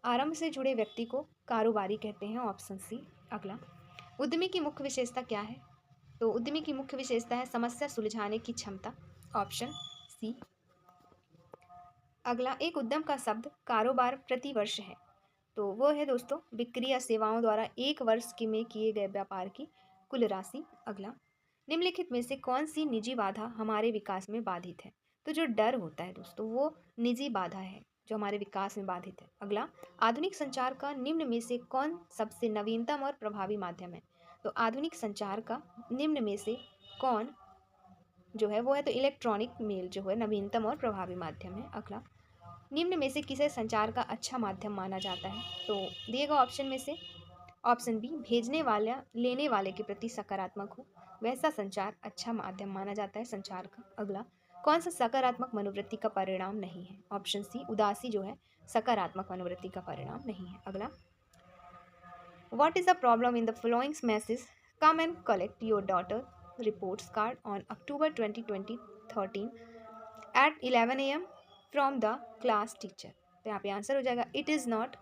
Speaker 1: आरंभ से जुड़े व्यक्ति को कारोबारी कहते हैं, ऑप्शन सी। अगला, उद्यमी की मुख्य विशेषता क्या है? तो उद्यमी की मुख्य विशेषता है समस्या सुलझाने की क्षमता, ऑप्शन सी। अगला, एक उद्यम का शब्द कारोबार प्रति वर्ष है, तो वो है दोस्तों बिक्री या सेवाओं द्वारा एक वर्ष में किए गए व्यापार की कुल राशि। अगला, निम्नलिखित में से कौन सी निजी बाधा हमारे विकास में बाधित है? तो जो डर होता है दोस्तों वो निजी बाधा है जो हमारे विकास में बाधित है। अगला, आधुनिक संचार का निम्न में से कौन सबसे नवीनतम और प्रभावी माध्यम है? तो आधुनिक संचार का निम्न में से कौन जो है वो है तो इलेक्ट्रॉनिक मेल जो है नवीनतम और प्रभावी माध्यम है। अगला, निम्न में से किसे संचार का अच्छा माध्यम माना जाता है? तो दिएगा ऑप्शन में से ऑप्शन बी, भेजने वाला लेने वाले के प्रति सकारात्मक हो वैसा संचार अच्छा माध्यम माना जाता है संचार का। अगला, कौन सा सकारात्मक मनोवृत्ति का परिणाम नहीं है? ऑप्शन सी, उदासी जो है सकारात्मक मनोवृत्ति का परिणाम नहीं है। अगला, what is the problem in the following message come and collect your daughter reports card on October 2013 at 11 AM from the class teacher. तो यहाँ पे आंसर हो जाएगा इट इज़ नॉट।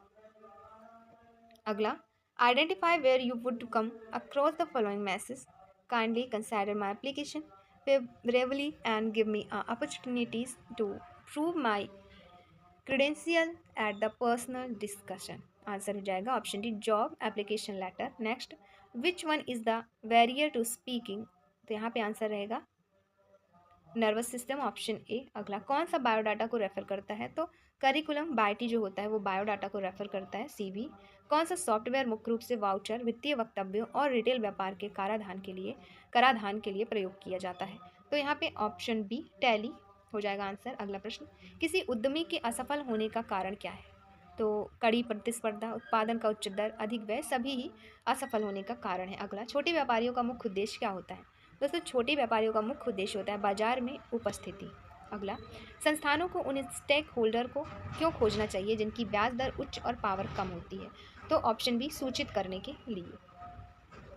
Speaker 1: अगला, identify where you would come across the following message kindly consider my application favourably and give me opportunities to prove my credential at the personal discussion. Answer हो जाएगा option D, job application letter. Next, which one is the barrier to speaking? तो यहाँ पे answer रहेगा nervous system, option A. अगला, कौन सा biodata को रेफर करता है? तो करिकुलम बायोटी जो होता है वो बायोडाटा को रेफर करता है, सीबी। कौन सा सॉफ्टवेयर मुख्य रूप से वाउचर, वित्तीय वक्तव्यों और रिटेल व्यापार के कराधान के लिए प्रयोग किया जाता है? तो यहाँ पे ऑप्शन बी, टैली हो जाएगा आंसर। अगला प्रश्न, किसी उद्यमी के असफल होने का कारण क्या है? तो कड़ी प्रतिस्पर्धा, उत्पादन का उच्च दर, अधिक व्यय सभी ही असफल होने का कारण है। अगला, छोटे व्यापारियों का मुख्य उद्देश्य क्या होता है? दोस्तों छोटे व्यापारियों का मुख्य उद्देश्य होता है बाजार में उपस्थिति। अगला, संस्थानों को उन स्टेक होल्डर को क्यों खोजना चाहिए जिनकी ब्याज दर उच्च और पावर कम होती है? तो ऑप्शन बी, सूचित करने के लिए।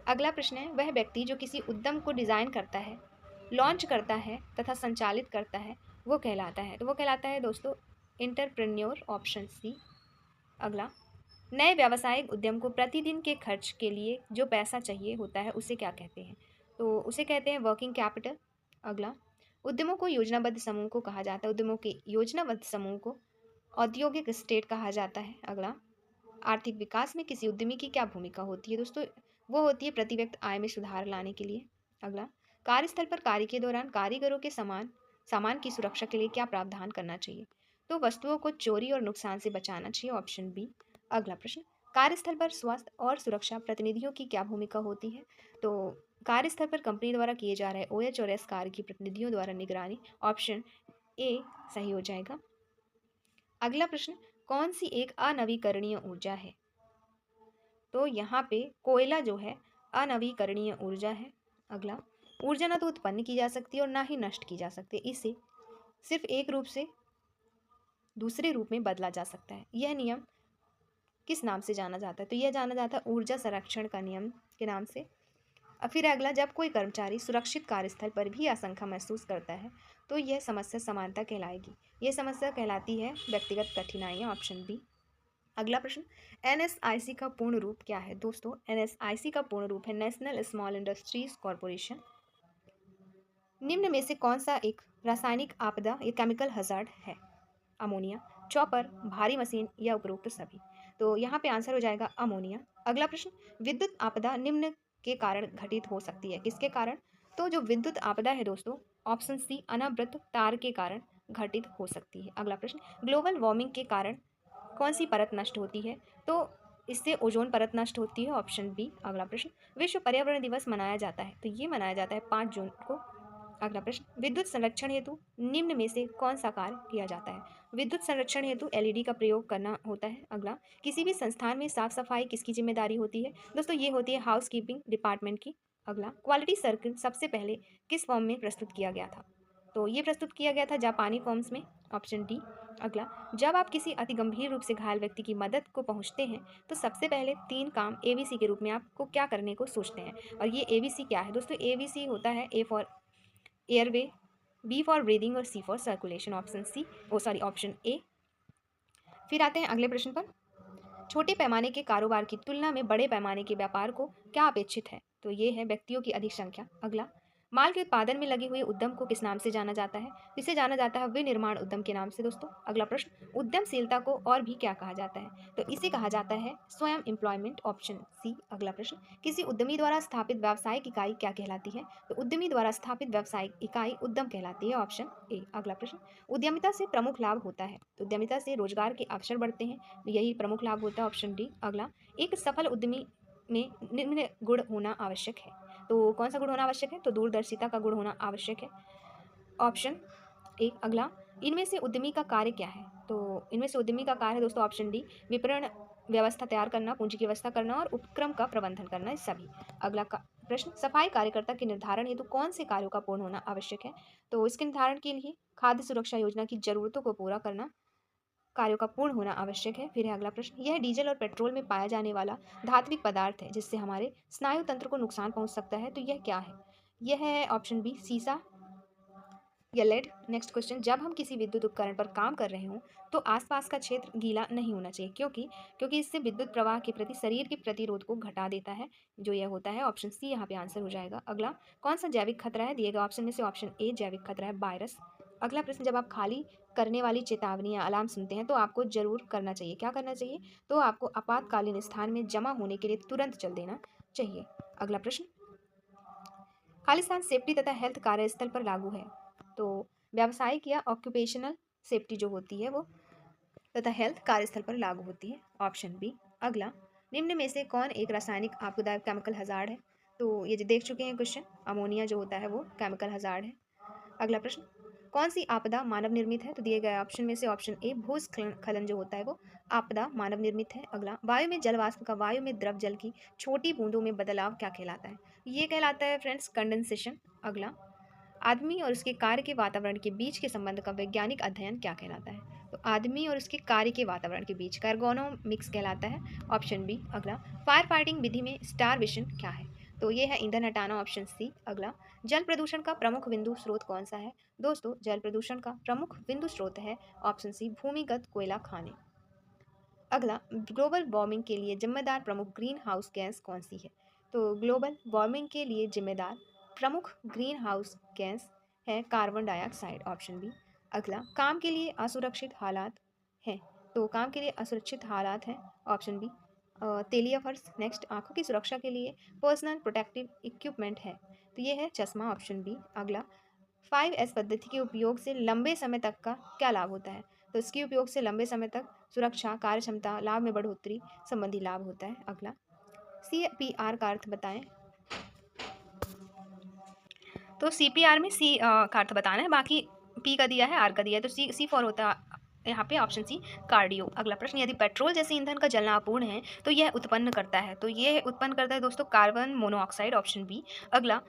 Speaker 1: अगला प्रश्न है, वह व्यक्ति जो किसी उद्यम को डिज़ाइन करता है, लॉन्च करता है तथा संचालित करता है वो कहलाता है? तो वो कहलाता है दोस्तों एंटरप्रेन्योर, ऑप्शन सी। अगला, नए व्यावसायिक उद्यम को प्रतिदिन के खर्च के लिए जो पैसा चाहिए होता है उसे क्या कहते हैं? तो उसे कहते हैं वर्किंग कैपिटल। अगला, उद्यमों को योजनाबद्ध समूह को कहा जाता है, उद्यमों के योजनाबद्ध समूह को औद्योगिक स्टेट कहा जाता है। अगला, आर्थिक विकास में किसी उद्यमी की क्या भूमिका होती है? दोस्तों वो होती है प्रति व्यक्ति आय में सुधार लाने के लिए। अगला, कार्यस्थल पर कार्य के दौरान कारीगरों के सामान की सुरक्षा के लिए क्या प्रावधान करना चाहिए? तो वस्तुओं को चोरी और नुकसान से बचाना चाहिए, ऑप्शन बी। अगला प्रश्न, कार्यस्थल पर स्वास्थ्य और सुरक्षा प्रतिनिधियों की क्या भूमिका होती है? तो कार्यस्थल पर कंपनी द्वारा किए जा रहे OH और S कार्य की प्रतिनिधियों द्वारा निगरानी, ऑप्शन ए सही हो जाएगा। अगला प्रश्न, कौन सी एक अनवीकरणीय ऊर्जा है? तो यहाँ पे कोयला जो है अनवीकरणीय ऊर्जा है। अगला, ऊर्जा ना तो उत्पन्न की जा सकती है और ना ही नष्ट की जा सकती है, इसे सिर्फ एक रूप से दूसरे रूप में बदला जा सकता है। यह नियम किस नाम से जाना जाता है? तो यह जाना जाता है ऊर्जा संरक्षण का नियम के नाम से। फिर अगला, जब कोई कर्मचारी सुरक्षित कार्यस्थल पर भी आशंका महसूस करता है तो यह समस्या समानता कहलाएगी। यह समस्या कहलाती है व्यक्तिगत कठिनाइयाँ, ऑप्शन बी। अगला प्रश्न, NSIC का पूर्ण रूप क्या है? दोस्तों NSIC का पूर्ण रूप है नेशनल स्मॉल इंडस्ट्रीज कॉरपोरेशन। निम्न में से कौन सा एक रासायनिक आपदा या केमिकल हजार्ड है? अमोनिया, चॉपर, भारी मशीन या उपरोक्त सभी? तो यहाँ पे आंसर हो जाएगा अमोनिया। अगला प्रश्न, विद्युत आपदा निम्न के कारण घटित हो सकती है, किसके कारण? तो जो विद्युत आपदा है दोस्तों, ऑप्शन सी, अनावृत तार के कारण घटित हो सकती है। अगला प्रश्न, ग्लोबल वार्मिंग के कारण कौन सी परत नष्ट होती है? तो इससे ओजोन परत नष्ट होती है, ऑप्शन बी। अगला प्रश्न, विश्व पर्यावरण दिवस मनाया जाता है, तो ये मनाया जाता है 5 जून को अगला प्रश्न, विद्युत संरक्षण हेतु निम्न में से कौन सा कार्य किया जाता है? विद्युत संरक्षण हेतु एलईडी का प्रयोग करना होता है। अगला, किसी भी संस्थान में साफ सफाई किसकी जिम्मेदारी होती है? दोस्तों ये होती है हाउस कीपिंग डिपार्टमेंट की। अगला, क्वालिटी सर्कल सबसे पहले किस फॉर्म में प्रस्तुत किया गया था? तो ये प्रस्तुत किया गया था जापानी फॉर्म्स में, ऑप्शन डी। अगला, जब आप किसी अति गंभीर रूप से घायल व्यक्ति की मदद को पहुंचते हैं तो सबसे पहले 3 काम एबीसी के रूप में आपको क्या करने को सोचते हैं? और ये एबीसी क्या है? दोस्तों एबीसी होता है A for airway, B for breathing और C for circulation, option A. फिर आते हैं अगले प्रश्न पर, छोटे पैमाने के कारोबार की तुलना में बड़े पैमाने के व्यापार को क्या अपेक्षित है? तो ये है व्यक्तियों की अधिक संख्या। अगला, माल के उत्पादन में लगे हुए उद्यम को किस नाम से जाना जाता है? इसे जाना जाता है विनिर्माण उद्यम के नाम से दोस्तों। अगला प्रश्न, उद्यमशीलता को और भी क्या कहा जाता है? तो इसे कहा जाता है स्वयं एम्प्लॉयमेंट, ऑप्शन सी। अगला प्रश्न, किसी उद्यमी द्वारा स्थापित व्यावसायिक इकाई क्या कहलाती है? तो उद्यमी द्वारा स्थापित व्यावसायिक इकाई उद्यम कहलाती है, ऑप्शन ए। अगला प्रश्न, उद्यमिता से प्रमुख लाभ होता है? तो उद्यमिता से रोजगार के अवसर बढ़ते हैं, यही प्रमुख लाभ होता है, ऑप्शन डी। अगला, एक सफल उद्यमी में निम्न गुण होना आवश्यक है। तो कौन सा गुण होना आवश्यक है? तो दूरदर्शिता का गुण होना आवश्यक है, ऑप्शन ए। अगला, इनमें से उद्यमी का कार्य क्या है? तो इनमें से उद्यमी का कार्य है दोस्तों ऑप्शन डी, विपणन व्यवस्था तैयार करना, पूंजी की व्यवस्था करना और उपक्रम का प्रबंधन करना, इस सभी। अगला प्रश्न, सफाई कार्यकर्ता के निर्धारण हेतु कौन से कार्यों का पूर्ण होना आवश्यक है? तो इसके निर्धारण के लिए खाद्य सुरक्षा योजना की जरूरतों को पूरा करना, कार्यों का पूर्ण होना आवश्यक है। फिर है अगला प्रश्न, यह डीजल और पेट्रोल में पाया जाने वाला धात्विक पदार्थ है जिससे हमारे स्नायु तंत्र को नुकसान पहुंच सकता है, तो यह क्या है? यह है ऑप्शन बी, सीसा या लेड। नेक्स्ट क्वेश्चन, जब हम किसी विद्युत उपकरण पर काम कर रहे हों तो आसपास का क्षेत्र गीला नहीं होना चाहिए, क्योंकि इससे विद्युत प्रवाह के प्रति शरीर के प्रतिरोध को घटा देता है, जो यह होता है ऑप्शन सी यहाँ पे आंसर हो जाएगा। अगला, कौन सा जैविक खतरा है? दिए गए ऑप्शन में से ऑप्शन ए जैविक खतरा है, वायरस। अगला प्रश्न, जब आप खाली करने वाली चेतावनी या अलार्म सुनते हैं तो आपको जरूर करना चाहिए, क्या करना चाहिए? तो आपको आपातकालीन स्थान में जमा होने के लिए तुरंत चल देना चाहिए। अगला प्रश्न, खालिस्तान सेफ्टी तथा हेल्थ कार्यस्थल पर लागू है? तो व्यावसायिक या ऑक्यूपेशनल सेफ्टी जो होती है वो तथा हेल्थ कार्यस्थल पर लागू होती है, ऑप्शन बी। अगला, निम्न में से कौन एक रासायनिक आपदायक केमिकल हजार्ड है? तो ये जो देख चुके हैं क्वेश्चन, अमोनिया जो होता है वो केमिकल हजार्ड है। अगला प्रश्न, कौन सी आपदा मानव निर्मित है? तो दिए गए ऑप्शन में से ऑप्शन ए भूस्खलन जो होता है वो आपदा मानव निर्मित है। अगला, वायु में जल वाष्प का वायु में द्रव जल की छोटी बूंदों में बदलाव क्या कहलाता है? ये कहलाता है फ्रेंड्स कंडेंसेशन। अगला, आदमी और उसके कार्य के वातावरण के बीच के संबंध का वैज्ञानिक अध्ययन क्या कहलाता है? तो आदमी और उसके कार्य के वातावरण के बीच का एर्गोनोमिक्स कहलाता है, ऑप्शन बी। अगला, फायर फाइटिंग विधि में स्टारवेशन क्या है? तो ये है ईंधन हटाना, ऑप्शन सी। अगला, जल प्रदूषण का प्रमुख बिंदु स्रोत कौन सा है? दोस्तों जल प्रदूषण का प्रमुख बिंदु स्रोत है ऑप्शन सी, भूमिगत कोयला खाने। अगला, ग्लोबल वार्मिंग के लिए जिम्मेदार प्रमुख ग्रीन हाउस गैस कौन सी है? तो ग्लोबल वार्मिंग के लिए जिम्मेदार प्रमुख ग्रीन हाउस गैस है कार्बन डाइऑक्साइड, ऑप्शन बी। अगला, काम के लिए असुरक्षित हालात हैं? तो काम के लिए असुरक्षित हालात हैं, ऑप्शन बी, तेलिया फर्श। नेक्स्ट, आंखों की सुरक्षा के लिए पर्सनल प्रोटेक्टिव इक्विपमेंट है? तो ये है चश्मा, ऑप्शन बी। अगला, 5S पद्धति के उपयोग से लंबे समय तक का क्या लाभ होता है? तो इसके उपयोग से लंबे समय तक सुरक्षा, कार्य क्षमता, लाभ में बढ़ोतरी संबंधी लाभ होता है। अगला, CPR का अर्थ बताएं। तो CPR में सी का अर्थ बताना है, बाकी पी का दिया है, आर का दिया है, तो सी फॉर होता है यहाँ पे ऑप्शन सी, कार्डियो। अगला प्रश्न, यदि पेट्रोल जैसे ईंधन का जलना अपूर्ण है तो यह उत्पन्न करता है? तो ये उत्पन्न करता है दोस्तों कार्बन मोनोऑक्साइड, ऑप्शन बी। अगला,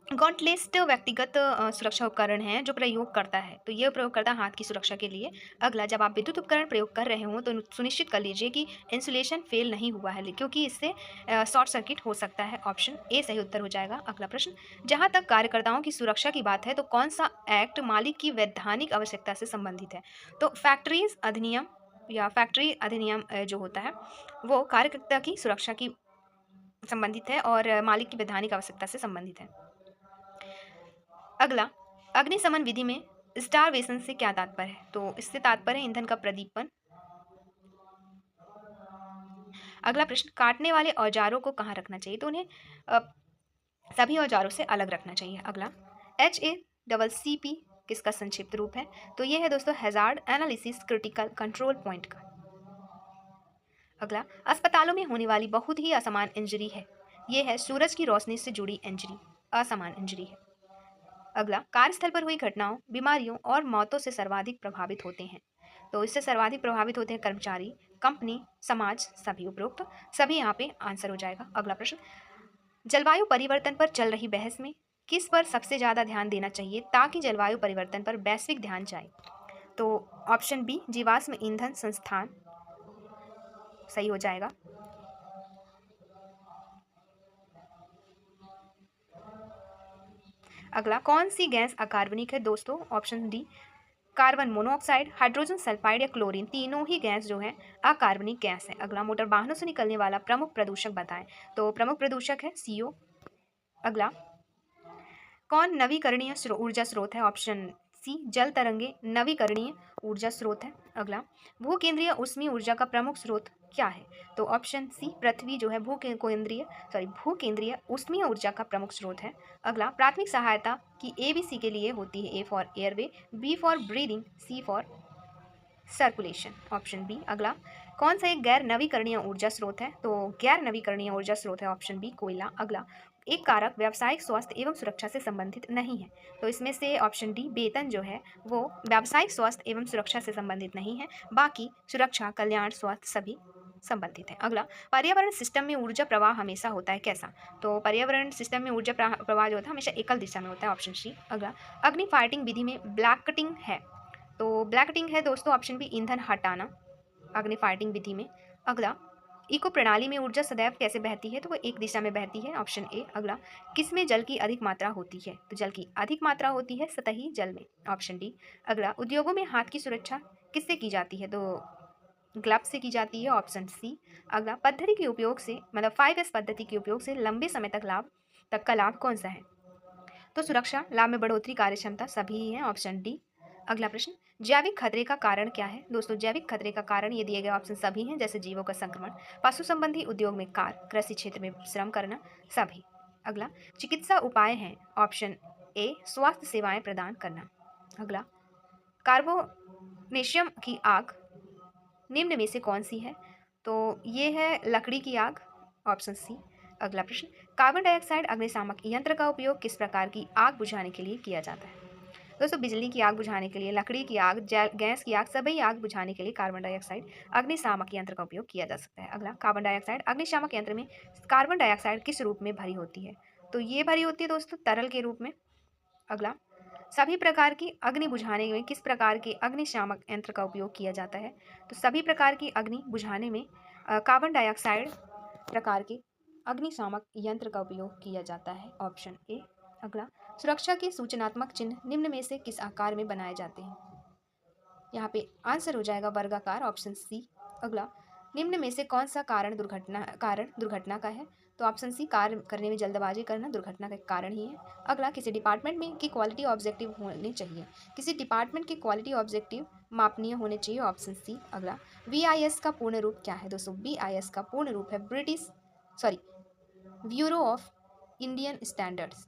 Speaker 1: गॉन्टलेस्ट व्यक्तिगत सुरक्षा उपकरण है जो प्रयोग करता है? तो यह प्रयोग करता है हाथ की सुरक्षा के लिए। अगला, जब आप विद्युत उपकरण प्रयोग कर रहे हो तो सुनिश्चित कर लीजिए कि इंसुलेशन फेल नहीं हुआ है, क्योंकि इससे शॉर्ट सर्किट हो सकता है, ऑप्शन ए सही उत्तर हो जाएगा। अगला प्रश्न, जहां तक कार्यकर्ताओं की सुरक्षा की बात है तो कौन सा एक्ट मालिक की वैधानिक आवश्यकता से संबंधित है? तो फैक्ट्रीज अधिनियम या फैक्ट्री अधिनियम जो होता है वो कार्यकर्ता की सुरक्षा की संबंधित है और मालिक की वैधानिक आवश्यकता से संबंधित है। अगला, अग्निशमन विधि में स्टारवेशन से क्या तात्पर्य है? तो इससे तात्पर्य है ईंधन का प्रदीपन। अगला प्रश्न, काटने वाले औजारों को कहाँ रखना चाहिए? तो उन्हें सभी औजारों से अलग रखना चाहिए। अगला, HACCP किसका संक्षिप्त रूप है? तो यह है दोस्तों hazard analysis critical control point का। अगला, अस्पतालों में होने वाली बहुत ही असमान इंजरी है, यह है सूरज की रोशनी से जुड़ी इंजरी, असमान इंजरी है। अगला, कार्यस्थल पर हुई घटनाओं, बीमारियों और मौतों से सर्वाधिक प्रभावित होते हैं। तो इससे सर्वाधिक प्रभावित होते हैं कर्मचारी, कंपनी, समाज, सभी। उपरोक्त सभी यहाँ पे आंसर हो जाएगा। अगला प्रश्न, जलवायु परिवर्तन पर चल रही बहस में किस पर सबसे ज़्यादा ध्यान देना चाहिए ताकि जलवायु परिवर्तन पर वैश्विक ध्यान जाए? तो ऑप्शन बी, जीवाश्म ईंधन संस्थान सही हो जाएगा। अगला, कौन सी गैस अकार्बनिक है दोस्तों? Option D, carbon monoxide, hydrogen sulphide या क्लोरीन, तीनों ही गैस जो है अकार्बनिक गैस है। अगला, मोटर वाहनों से निकलने वाला प्रमुख प्रदूषक बताएं। तो प्रमुख प्रदूषक है CO। अगला, कौन नवीकरणीय ऊर्जा स्रोत है? ऑप्शन सी, जल तरंगे नवीकरणीय ऊर्जा स्रोत है। अगला, भू केंद्रीय ऊष्मीय ऊर्जा का प्रमुख स्रोत क्या है? तो ऑप्शन सी, पृथ्वी जो है भू केंद्रीय ऊष्मीय ऊर्जा का प्रमुख स्रोत है। अगला, प्राथमिक सहायता की ABC के लिए होती है। A for airway, B for breathing, C for circulation, option B. अगला, कौन सा एक गैर नवीकरणीय ऊर्जा स्रोत है? तो गैर नवीकरणीय ऊर्जा स्रोत है ऑप्शन बी, कोयला। अगला, एक कारक व्यावसायिक स्वास्थ्य एवं सुरक्षा से संबंधित नहीं है। तो इसमें से ऑप्शन डी, वेतन जो है वो व्यावसायिक स्वास्थ्य एवं सुरक्षा से संबंधित नहीं है, बाकी सुरक्षा, कल्याण, स्वास्थ्य सभी संबंधित है। अगला, पर्यावरण सिस्टम में ऊर्जा प्रवाह हमेशा होता है कैसा? तो पर्यावरण सिस्टम में ऊर्जा प्रवाह जो होता है हमेशा एकल दिशा में होता है, ऑप्शन सी। अगला, अग्नि फाइटिंग विधि में ब्लैकटिंग है। तो ब्लैकटिंग है दोस्तों ऑप्शन बी, ईंधन हटाना अग्नि फाइटिंग विधि में। अगला, इको प्रणाली में ऊर्जा सदैव कैसे बहती है? तो वो एक दिशा में बहती है, ऑप्शन ए। अगला, किसमें जल की अधिक मात्रा होती है? तो जल की अधिक मात्रा होती है सतही जल में, ऑप्शन डी। अगला, उद्योगों में हाथ की सुरक्षा किससे की जाती है? तो ग्लव्स से की जाती है, ऑप्शन सी। अगला, पद्धति के उपयोग से मतलब 5S पद्धति के उपयोग से लंबे समय तक का लाभ कौन सा है? तो सुरक्षा, लाभ में बढ़ोतरी, कार्यक्षमता सभी ही हैं, ऑप्शन डी। अगला प्रश्न, जैविक खतरे का कारण क्या है? दोस्तों जैविक खतरे का कारण ये दिए गए ऑप्शन सभी हैं, जैसे जीवों का संक्रमण, पशु संबंधी उद्योग में कार्य, कृषि क्षेत्र में श्रम करना, सभी। अगला, चिकित्सा उपाय हैं, ऑप्शन ए, स्वास्थ्य सेवाएं प्रदान करना। अगला, कार्बोनेशियम की आग निम्न में से कौन सी है? तो ये है लकड़ी की आग, ऑप्शन सी। अगला प्रश्न, कार्बन डाइऑक्साइड अग्निशामक यंत्र का उपयोग किस प्रकार की आग बुझाने के लिए किया जाता है? दोस्तों बिजली की आग बुझाने के लिए, लकड़ी की आग, गैस की आग, सभी आग बुझाने के लिए कार्बन डाइऑक्साइड अग्निशामक यंत्र का उपयोग किया जा सकता है। अगला, कार्बन डाइऑक्साइड अग्निशामक यंत्र में कार्बन डाइऑक्साइड किस रूप में भरी होती है? तो ये भरी होती है दोस्तों तरल के रूप में। अगला, सभी प्रकार की अग्नि बुझाने में किस प्रकार के अग्निशामक यंत्र का उपयोग किया जाता है? तो सभी प्रकार की अग्नि बुझाने में कार्बन डाइऑक्साइड प्रकार के अग्निशामक यंत्र का उपयोग किया जाता है, ऑप्शन ए। अगला, सुरक्षा के सूचनात्मक चिन्ह निम्न में से किस आकार में बनाए जाते हैं? यहाँ पे आंसर हो जाएगा वर्गाकार, ऑप्शन सी। अगला, निम्न में से कौन सा कारण दुर्घटना का है? तो ऑप्शन सी, कार्य करने में जल्दबाजी करना दुर्घटना का एक कारण ही है। अगला, किसी डिपार्टमेंट में की क्वालिटी ऑब्जेक्टिव होने चाहिए, किसी डिपार्टमेंट के क्वालिटी ऑब्जेक्टिव मापनीय होने चाहिए, ऑप्शन सी। अगला, BIS का पूर्ण रूप क्या है? दोस्तों BIS का पूर्ण रूप है ब्यूरो ऑफ इंडियन स्टैंडर्ड्स।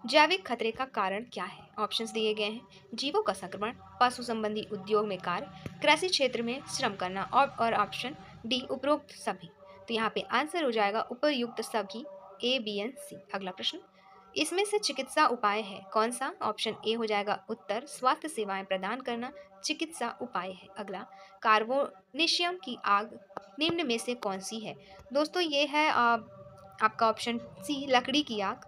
Speaker 1: जैविक खतरे का कारण क्या है? ऑप्शंस दिए गए हैं, जीवों का संक्रमण, पशु संबंधी उद्योग में कार्य, कृषि क्षेत्र में श्रम करना, और ऑप्शन डी, उपरोक्त सभी। तो यहाँ पे आंसर हो जाएगा उपयुक्त सभी, A, B एंड C। अगला प्रश्न, इसमें से चिकित्सा उपाय है कौन सा? ऑप्शन ए हो जाएगा उत्तर, स्वास्थ्य सेवाएं प्रदान करना चिकित्सा उपाय है। अगला, कार्बोनेशियम की आग निम्न में से कौन सी है? दोस्तों ये है आपका ऑप्शन सी, लकड़ी की आग।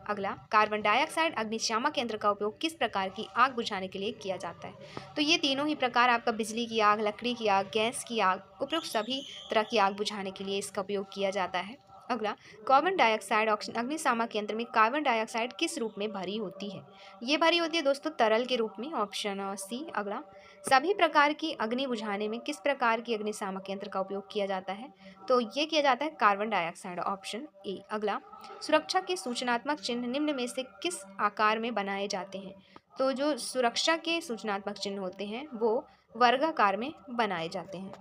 Speaker 1: अगला, कार्बन डाइऑक्साइड अग्निशामक यंत्र का उपयोग किस प्रकार की आग बुझाने के लिए किया जाता है? तो ये तीनों ही प्रकार आपका बिजली की आग, लकड़ी की आग, गैस की आग, उपरोक्त सभी तरह की आग बुझाने के लिए इसका उपयोग किया जाता है। अगला, कार्बन डाइऑक्साइड अग्निशामक यंत्र में कार्बन डाइऑक्साइड किस रूप में भरी होती है? ये भरी होती है दोस्तों तरल के रूप में, ऑप्शन सी। अगला, सभी प्रकार की अग्नि बुझाने में किस प्रकार की अग्निशामक यंत्र का उपयोग किया जाता है? तो ये किया जाता है कार्बन डाइऑक्साइड, ऑप्शन ए। अगला, सुरक्षा के सूचनात्मक चिन्ह निम्न में से किस आकार में बनाए जाते हैं? तो जो सुरक्षा के सूचनात्मक चिन्ह होते हैं वो वर्गाकार में बनाए जाते हैं।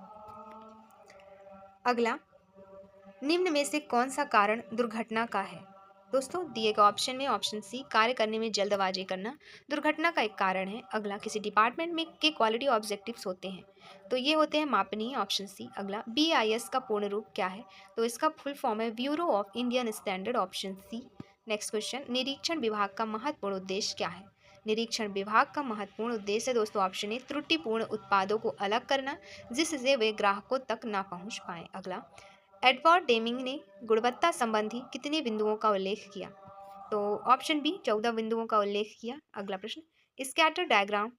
Speaker 1: अगला, निम्न में से कौन सा कारण दुर्घटना का है? दोस्तों दिए गए ऑप्शन में ऑप्शन सी, कार्य करने में जल्दबाजी करना दुर्घटना का एक कारण है। अगला, किसी डिपार्टमेंट में के क्वालिटी ऑब्जेक्टिव्स होते हैं, तो ये होते हैं मापनीय, ऑप्शन सी। अगला, BIS का पूर्ण रूप क्या है? तो इसका फुल फॉर्म है bureau of Indian standard, option C. Next question, निरीक्षण विभाग का महत्वपूर्ण उद्देश्य क्या है? निरीक्षण विभाग का महत्वपूर्ण उद्देश्य दोस्तों ऑप्शन ए त्रुटिपूर्ण उत्पादों को अलग करना जिससे वे ग्राहकों तक ना पहुंच पाए। अगला, एडवर्ड डेमिंग ने गुणवत्ता संबंधी कितने बिंदुओं का उल्लेख किया? तो ऑप्शन बी 14 बिंदुओं का उल्लेख किया। अगला प्रश्न, स्कैटर डायग्राम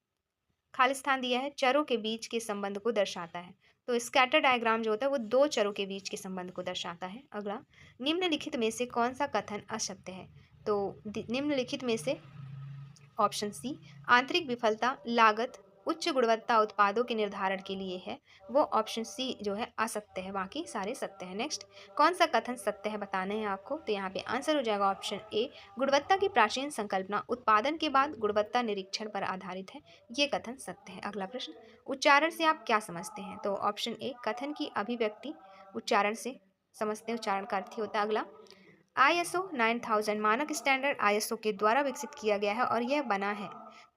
Speaker 1: खाली स्थान दिया है चरों के बीच के संबंध को दर्शाता है। तो स्कैटर डायग्राम जो होता है वो दो चरों के बीच के संबंध को दर्शाता है। अगला, निम्नलिखित में से कौन सा कथन असत्य है? तो निम्नलिखित में से ऑप्शन सी आंतरिक विफलता लागत उच्च गुणवत्ता उत्पादों के निर्धारण के लिए है, वो ऑप्शन सी जो है असत्य है, बाकी सारे सत्य है। नेक्स्ट, कौन सा कथन सत्य है बताना है आपको, तो यहाँ पे आंसर हो जाएगा ऑप्शन ए गुणवत्ता की प्राचीन संकल्पना उत्पादन के बाद गुणवत्ता निरीक्षण पर आधारित है, ये कथन सत्य है। अगला प्रश्न, उच्चारण से आप क्या समझते हैं? तो ऑप्शन ए कथन की अभिव्यक्ति उच्चारण से समझते हैं, उच्चारण का अर्थ ही होता है। अगला, ISO 9000 मानक स्टैंडर्ड ISO के द्वारा विकसित किया गया है और यह बना है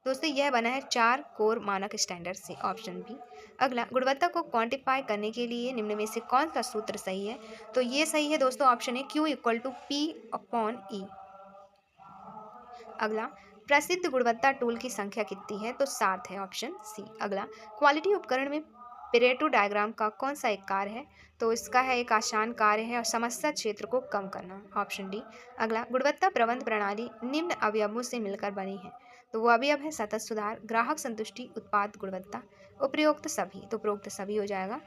Speaker 1: दोस्तों, यह बना है 4 कोर मानक स्टैंडर्ड से, ऑप्शन बी। अगला, गुणवत्ता को क्वांटिफाई करने के लिए निम्न में से कौन सा सूत्र सही है? तो ये सही है दोस्तों, ऑप्शन है Q = P/E। अगला, प्रसिद्ध गुणवत्ता टूल की संख्या कितनी है? तो 7 है, ऑप्शन सी। अगला, क्वालिटी उपकरण में पेरेटो डायग्राम का कौन सा एक कार्य है? तो इसका है एक आसान कार्य है और समस्या क्षेत्र को कम करना, ऑप्शन डी। अगला, गुणवत्ता प्रबंध प्रणाली निम्न अवयवों से मिलकर बनी है, तो वो अवयव है सतत सुधार, ग्राहक संतुष्टि, उत्पाद गुणवत्ता, उपरोक्त सभी, तो उपरोक्त सभी हो जाएगा।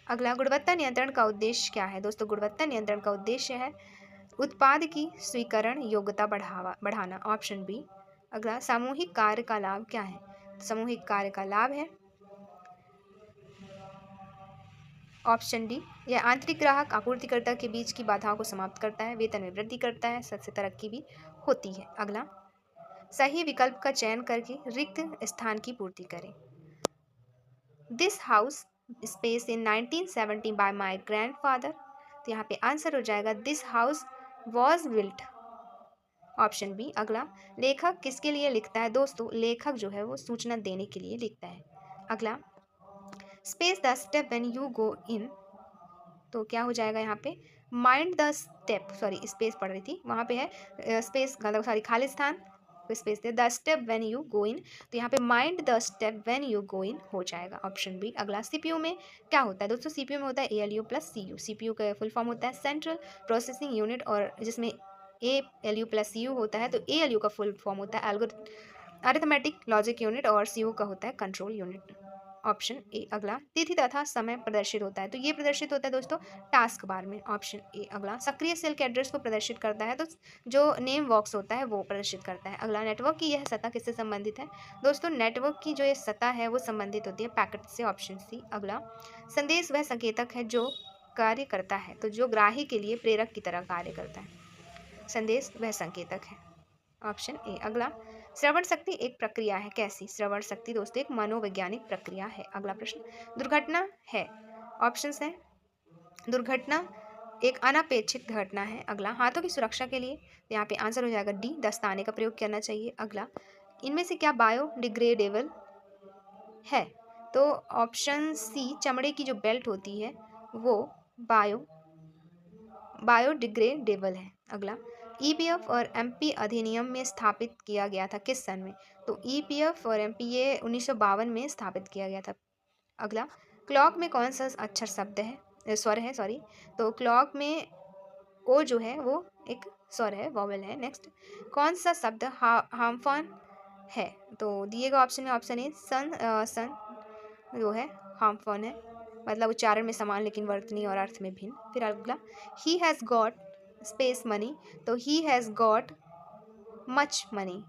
Speaker 1: अगला, गुणवत्ता नियंत्रण का उद्देश्य क्या है? दोस्तों गुणवत्ता नियंत्रण का उद्देश्य है उत्पाद की स्वीकरण योग्यता बढ़ाना, ऑप्शन बी। अगला, सामूहिक कार्य का लाभ क्या है? सामूहिक कार्य का लाभ है ऑप्शन डी, यह आंतरिक ग्राहक आपूर्तिकर्ता के बीच की बाधाओं को समाप्त करता है, वेतन में वृद्धि करता है, सबसे तरक्की भी होती है। अगला, सही विकल्प का चयन करके रिक्त स्थान की पूर्ति करें। This house space in 1970 by my grandfather, तो यहाँ पे आंसर हो जाएगा this house was built, option B. अगला, लेखक किसके लिए लिखता है? दोस्तों लेखक जो है वो सूचना देने के लिए लिखता है। अगला, space the step when you go in, तो क्या हो जाएगा यहाँ पे mind the step, sorry space पढ़ रही थी, वहाँ पे है स्पेस मतलब सॉरी खाली स्थान, स्पेस दे the step when you go in, तो यहाँ पे mind the step when you go in हो जाएगा, ऑप्शन बी। अगला, सीपीयू में क्या होता है? दोस्तों सीपीयू में होता है ALU प्लस CU, सीपीयू का फुल फॉर्म होता है सेंट्रल प्रोसेसिंग यूनिट, और जिसमें ALU प्लस CU होता है, तो ALU का फुल फॉर्म होता है अरिथमेटिक लॉजिक यूनिट, और CU का होता है कंट्रोल यूनिट, ऑप्शन ए। अगला, तिथि तथा समय प्रदर्शित होता है, तो ये प्रदर्शित होता है दोस्तों टास्क बार में, ऑप्शन ए। अगला, सक्रिय सेल के एड्रेस को प्रदर्शित करता है, तो जो नेम बॉक्स होता है वो प्रदर्शित करता है। अगला, नेटवर्क की यह सतह किससे संबंधित है? दोस्तों नेटवर्क की जो ये सतह है वो संबंधित होती है पैकेट से, ऑप्शन सी। अगला, संदेश वह संकेतक है जो कार्य करता है, तो जो ग्राही के लिए प्रेरक की तरह कार्य करता है, संदेश वह संकेतक है, ऑप्शन ए। अगला, श्रवण शक्ति एक प्रक्रिया है, कैसी? श्रवण शक्ति दोस्तों एक मनोवैज्ञानिक प्रक्रिया है। अगला प्रश्न, दुर्घटना है, ऑप्शंस हैं, दुर्घटना एक अनपेक्षित घटना है। अगला, हाथों की सुरक्षा के लिए, यहाँ पे आंसर हो जाएगा डी, दस्ताने का प्रयोग करना चाहिए। अगला, इनमें से क्या बायोडिग्रेडेबल है? तो ऑप्शन सी चमड़े की जो बेल्ट होती है वो बायोडिग्रेडेबल है। अगला, EPF और MP अधिनियम में स्थापित किया गया था किस सन में? तो EPF और MP ये 1952 में स्थापित किया गया था। अगला, क्लॉक में कौन सा अक्षर शब्द है स्वर है, सॉरी, तो क्लॉक में ओ जो है वो एक स्वर है, वॉवेल है। नेक्स्ट, कौन सा शब्द हार्मफोन है? तो दिए गए ऑप्शन में ऑप्शन ए सन जो है हार्मफोन है, मतलब उच्चारण में समान लेकिन वर्तनी और अर्थ में भिन्न। फिर अगला, he has got space money, तो he has got much money,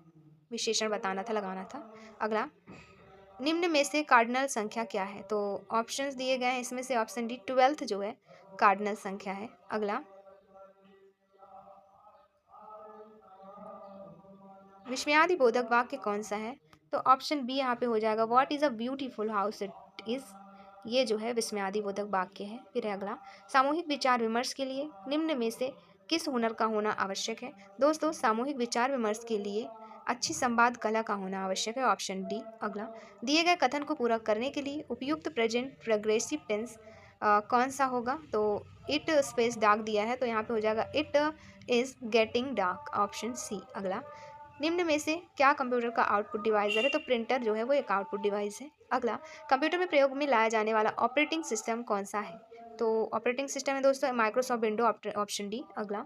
Speaker 1: विशेषण बताना था, लगाना था। अगला, निम्न में से कार्डिनल संख्या क्या है? तो ऑप्शंस दिए गए हैं, इसमें से ऑप्शन डी 12th जो है कार्डिनल संख्या है। अगला, विस्मयादि बोधक वाक्य कौन सा है? तो ऑप्शन बी यहाँ पे हो जाएगा what is a beautiful house it is, ये जो है विस्मयादि बोधक वाक्य है। फिर है अगला, सामूहिक विचार विमर्श के लिए निम्न में से किस हुनर का होना आवश्यक है? दोस्तों सामूहिक विचार विमर्श के लिए अच्छी संवाद कला का होना आवश्यक है, ऑप्शन डी। अगला, दिए गए कथन को पूरा करने के लिए उपयुक्त प्रेजेंट प्रोग्रेसिव टेंस कौन सा होगा? तो इट स्पेस डार्क दिया है तो यहाँ पे हो जाएगा it is getting dark, option C. अगला, निम्न में से क्या कंप्यूटर का आउटपुट डिवाइस है? तो प्रिंटर जो है वो एक आउटपुट डिवाइस है। अगला, कंप्यूटर में प्रयोग में लाया जाने वाला ऑपरेटिंग सिस्टम कौन सा है? तो ऑपरेटिंग सिस्टम है दोस्तों माइक्रोसॉफ्ट विंडो, ऑप्शन डी। अगला,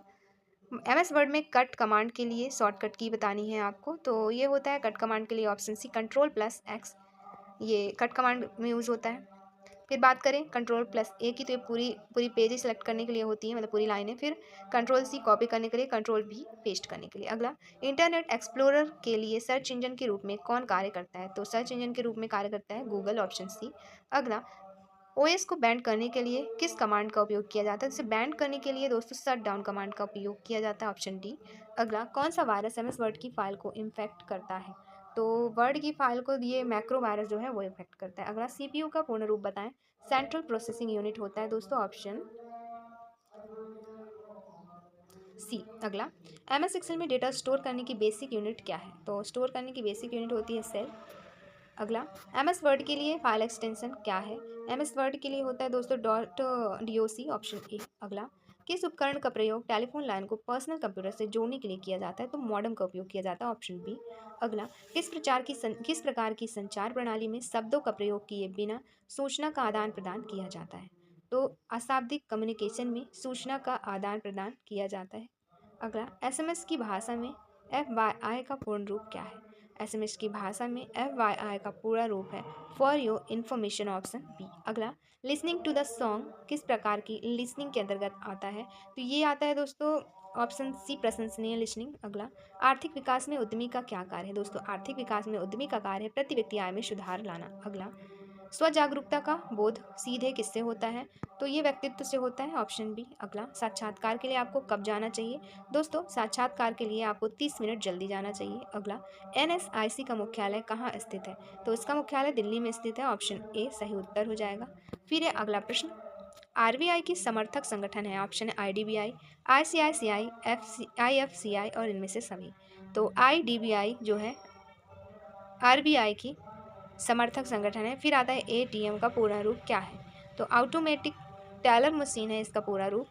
Speaker 1: MS वर्ड में कट कमांड के लिए शॉर्टकट की बतानी है आपको, तो ये होता है कट कमांड के लिए ऑप्शन सी Ctrl+X, ये कट कमांड में यूज़ होता है। फिर बात करें Ctrl+A की, तो ये पूरी पूरी पेज ही सेलेक्ट करने के लिए होती है, मतलब पूरी लाइनें। फिर Ctrl+C कॉपी करने के लिए, Ctrl+V पेस्ट करने के लिए। अगला, इंटरनेट एक्सप्लोरर के लिए सर्च इंजन के रूप में कौन कार्य करता है? तो सर्च इंजन के रूप में कार्य करता है गूगल, ऑप्शन सी। अगला, OS को बैंड करने के लिए किस कमांड का उपयोग किया जाता है? इसे बैंड करने के लिए दोस्तों शट डाउन कमांड का उपयोग किया जाता है, ऑप्शन डी। अगला, कौन सा वायरस MS वर्ड की फाइल को इन्फेक्ट करता है? तो वर्ड की फाइल को ये मैक्रो वायरस जो है वो इन्फेक्ट करता है। अगला, CPU का पूर्ण रूप बताएं। सेंट्रल प्रोसेसिंग यूनिट होता है दोस्तों, ऑप्शन सी। अगला, MS एक्सेल में डेटा स्टोर करने की बेसिक यूनिट क्या है? तो स्टोर करने की बेसिक यूनिट होती है सेल। अगला, MS वर्ड के लिए फाइल एक्सटेंशन क्या है? MS वर्ड के लिए होता है दोस्तों .doc, ऑप्शन ए। अगला, किस उपकरण का प्रयोग टेलीफोन लाइन को पर्सनल कंप्यूटर से जोड़ने के लिए किया जाता है? तो मॉडेम का उपयोग किया जाता है, ऑप्शन बी। अगला, किस प्रकार की संचार प्रणाली में शब्दों का प्रयोग किए बिना सूचना का आदान प्रदान किया जाता है? तो अशाब्दिक कम्युनिकेशन में सूचना का आदान प्रदान किया जाता है। अगला, SMS की भाषा में FYI का पूर्ण रूप क्या है? SMS की भाषा में FYI का पूरा रूप है for your information, option B. अगला, लिसनिंग टू द सॉन्ग किस प्रकार की लिसनिंग के अंतर्गत आता है? तो ये आता है दोस्तों ऑप्शन सी प्रशंसनीय लिसनिंग। अगला, आर्थिक विकास में उद्यमी का क्या कार्य है? दोस्तों आर्थिक विकास में उद्यमी का कार्य है प्रति व्यक्ति आय में सुधार लाना। अगला, स्व जागरूकता का बोध सीधे किससे होता है? तो ये व्यक्तित्व से होता है, ऑप्शन बी। अगला, साक्षात्कार के लिए आपको कब जाना चाहिए? दोस्तों साक्षात्कार के लिए आपको 30 मिनट जल्दी जाना चाहिए। अगला, NSIC का मुख्यालय कहाँ स्थित है? तो इसका मुख्यालय दिल्ली में स्थित है, ऑप्शन ए सही उत्तर हो जाएगा। फिर है अगला प्रश्न, RBI की समर्थक संगठन है, ऑप्शन है IDBI, ICICI, IFCI और इनमें से सभी। तो IDBI जो है RBI की समर्थक संगठन है। फिर आता है ATM का पूरा रूप क्या है? तो ऑटोमेटिक टेलर मशीन है इसका पूरा रूप।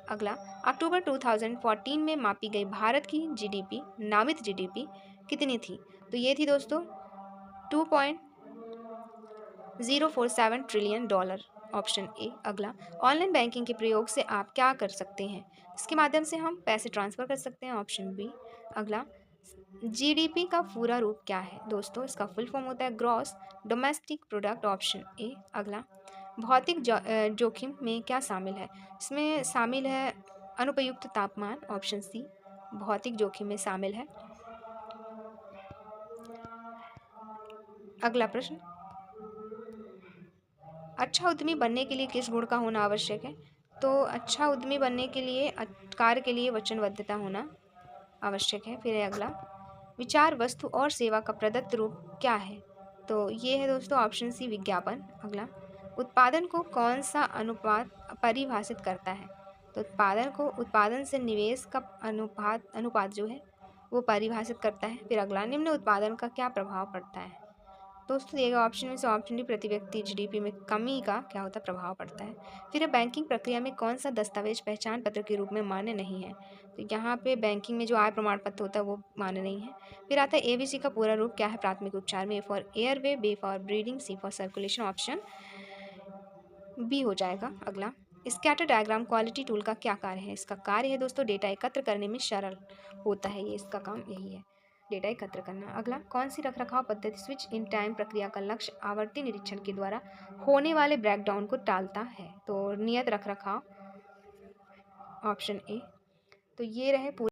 Speaker 1: अगला, अक्टूबर 2014 में मापी गई भारत की GDP, नामित GDP कितनी थी? तो ये थी दोस्तों $2.047 ट्रिलियन, ऑप्शन ए। अगला, ऑनलाइन बैंकिंग के प्रयोग से आप क्या कर सकते हैं? इसके माध्यम से हम पैसे ट्रांसफ़र कर सकते हैं, ऑप्शन बी। अगला, GDP का पूरा रूप क्या है? दोस्तों इसका फुल फॉर्म होता है gross domestic product, option A. अगला, भौतिक जोखिम में क्या शामिल है? इसमें शामिल है अनुपयुक्त तापमान, ऑप्शन सी भौतिक जोखिम में शामिल है। अगला प्रश्न, अच्छा उद्यमी बनने के लिए किस गुण का होना आवश्यक है? तो अच्छा उद्यमी बनने के लिए कार्य के लिए वचनबद्धता होना आवश्यक है। फिर है अगला, विचार वस्तु और सेवा का प्रदत्त रूप क्या है? तो ये है दोस्तों ऑप्शन सी विज्ञापन। अगला, उत्पादन को कौन सा अनुपात परिभाषित करता है? तो उत्पादन को उत्पादन से निवेश का अनुपात जो है वो परिभाषित करता है। फिर अगला, निम्न उत्पादन का क्या प्रभाव पड़ता है? दोस्तों दिए गए ऑप्शन में से ऑप्शन डी प्रति व्यक्ति GDP में कमी का क्या होता है प्रभाव पड़ता है। फिर है बैंकिंग प्रक्रिया में कौन सा दस्तावेज पहचान पत्र के रूप में मान्य नहीं है? तो यहाँ पे बैंकिंग में जो आय प्रमाण पत्र होता है वो मान्य नहीं है। फिर आता है ABC का पूरा रूप क्या है प्राथमिक उपचार में? A for airway, B for breathing, C for circulation, option B हो जाएगा। अगला, स्कैटर डायग्राम क्वालिटी टूल का क्या कार्य है? इसका कार्य है दोस्तों डेटा एकत्र करने में सरल होता है, ये इसका काम यही है, डेटा एकत्र करना। अगला, कौन सी रखरखाव पद्धति स्विच इन टाइम प्रक्रिया का लक्ष्य आवर्ती निरीक्षण के द्वारा होने वाले ब्रेकडाउन को टालता है? तो नियत रखरखाव, ऑप्शन ए। तो ये रहे पूरे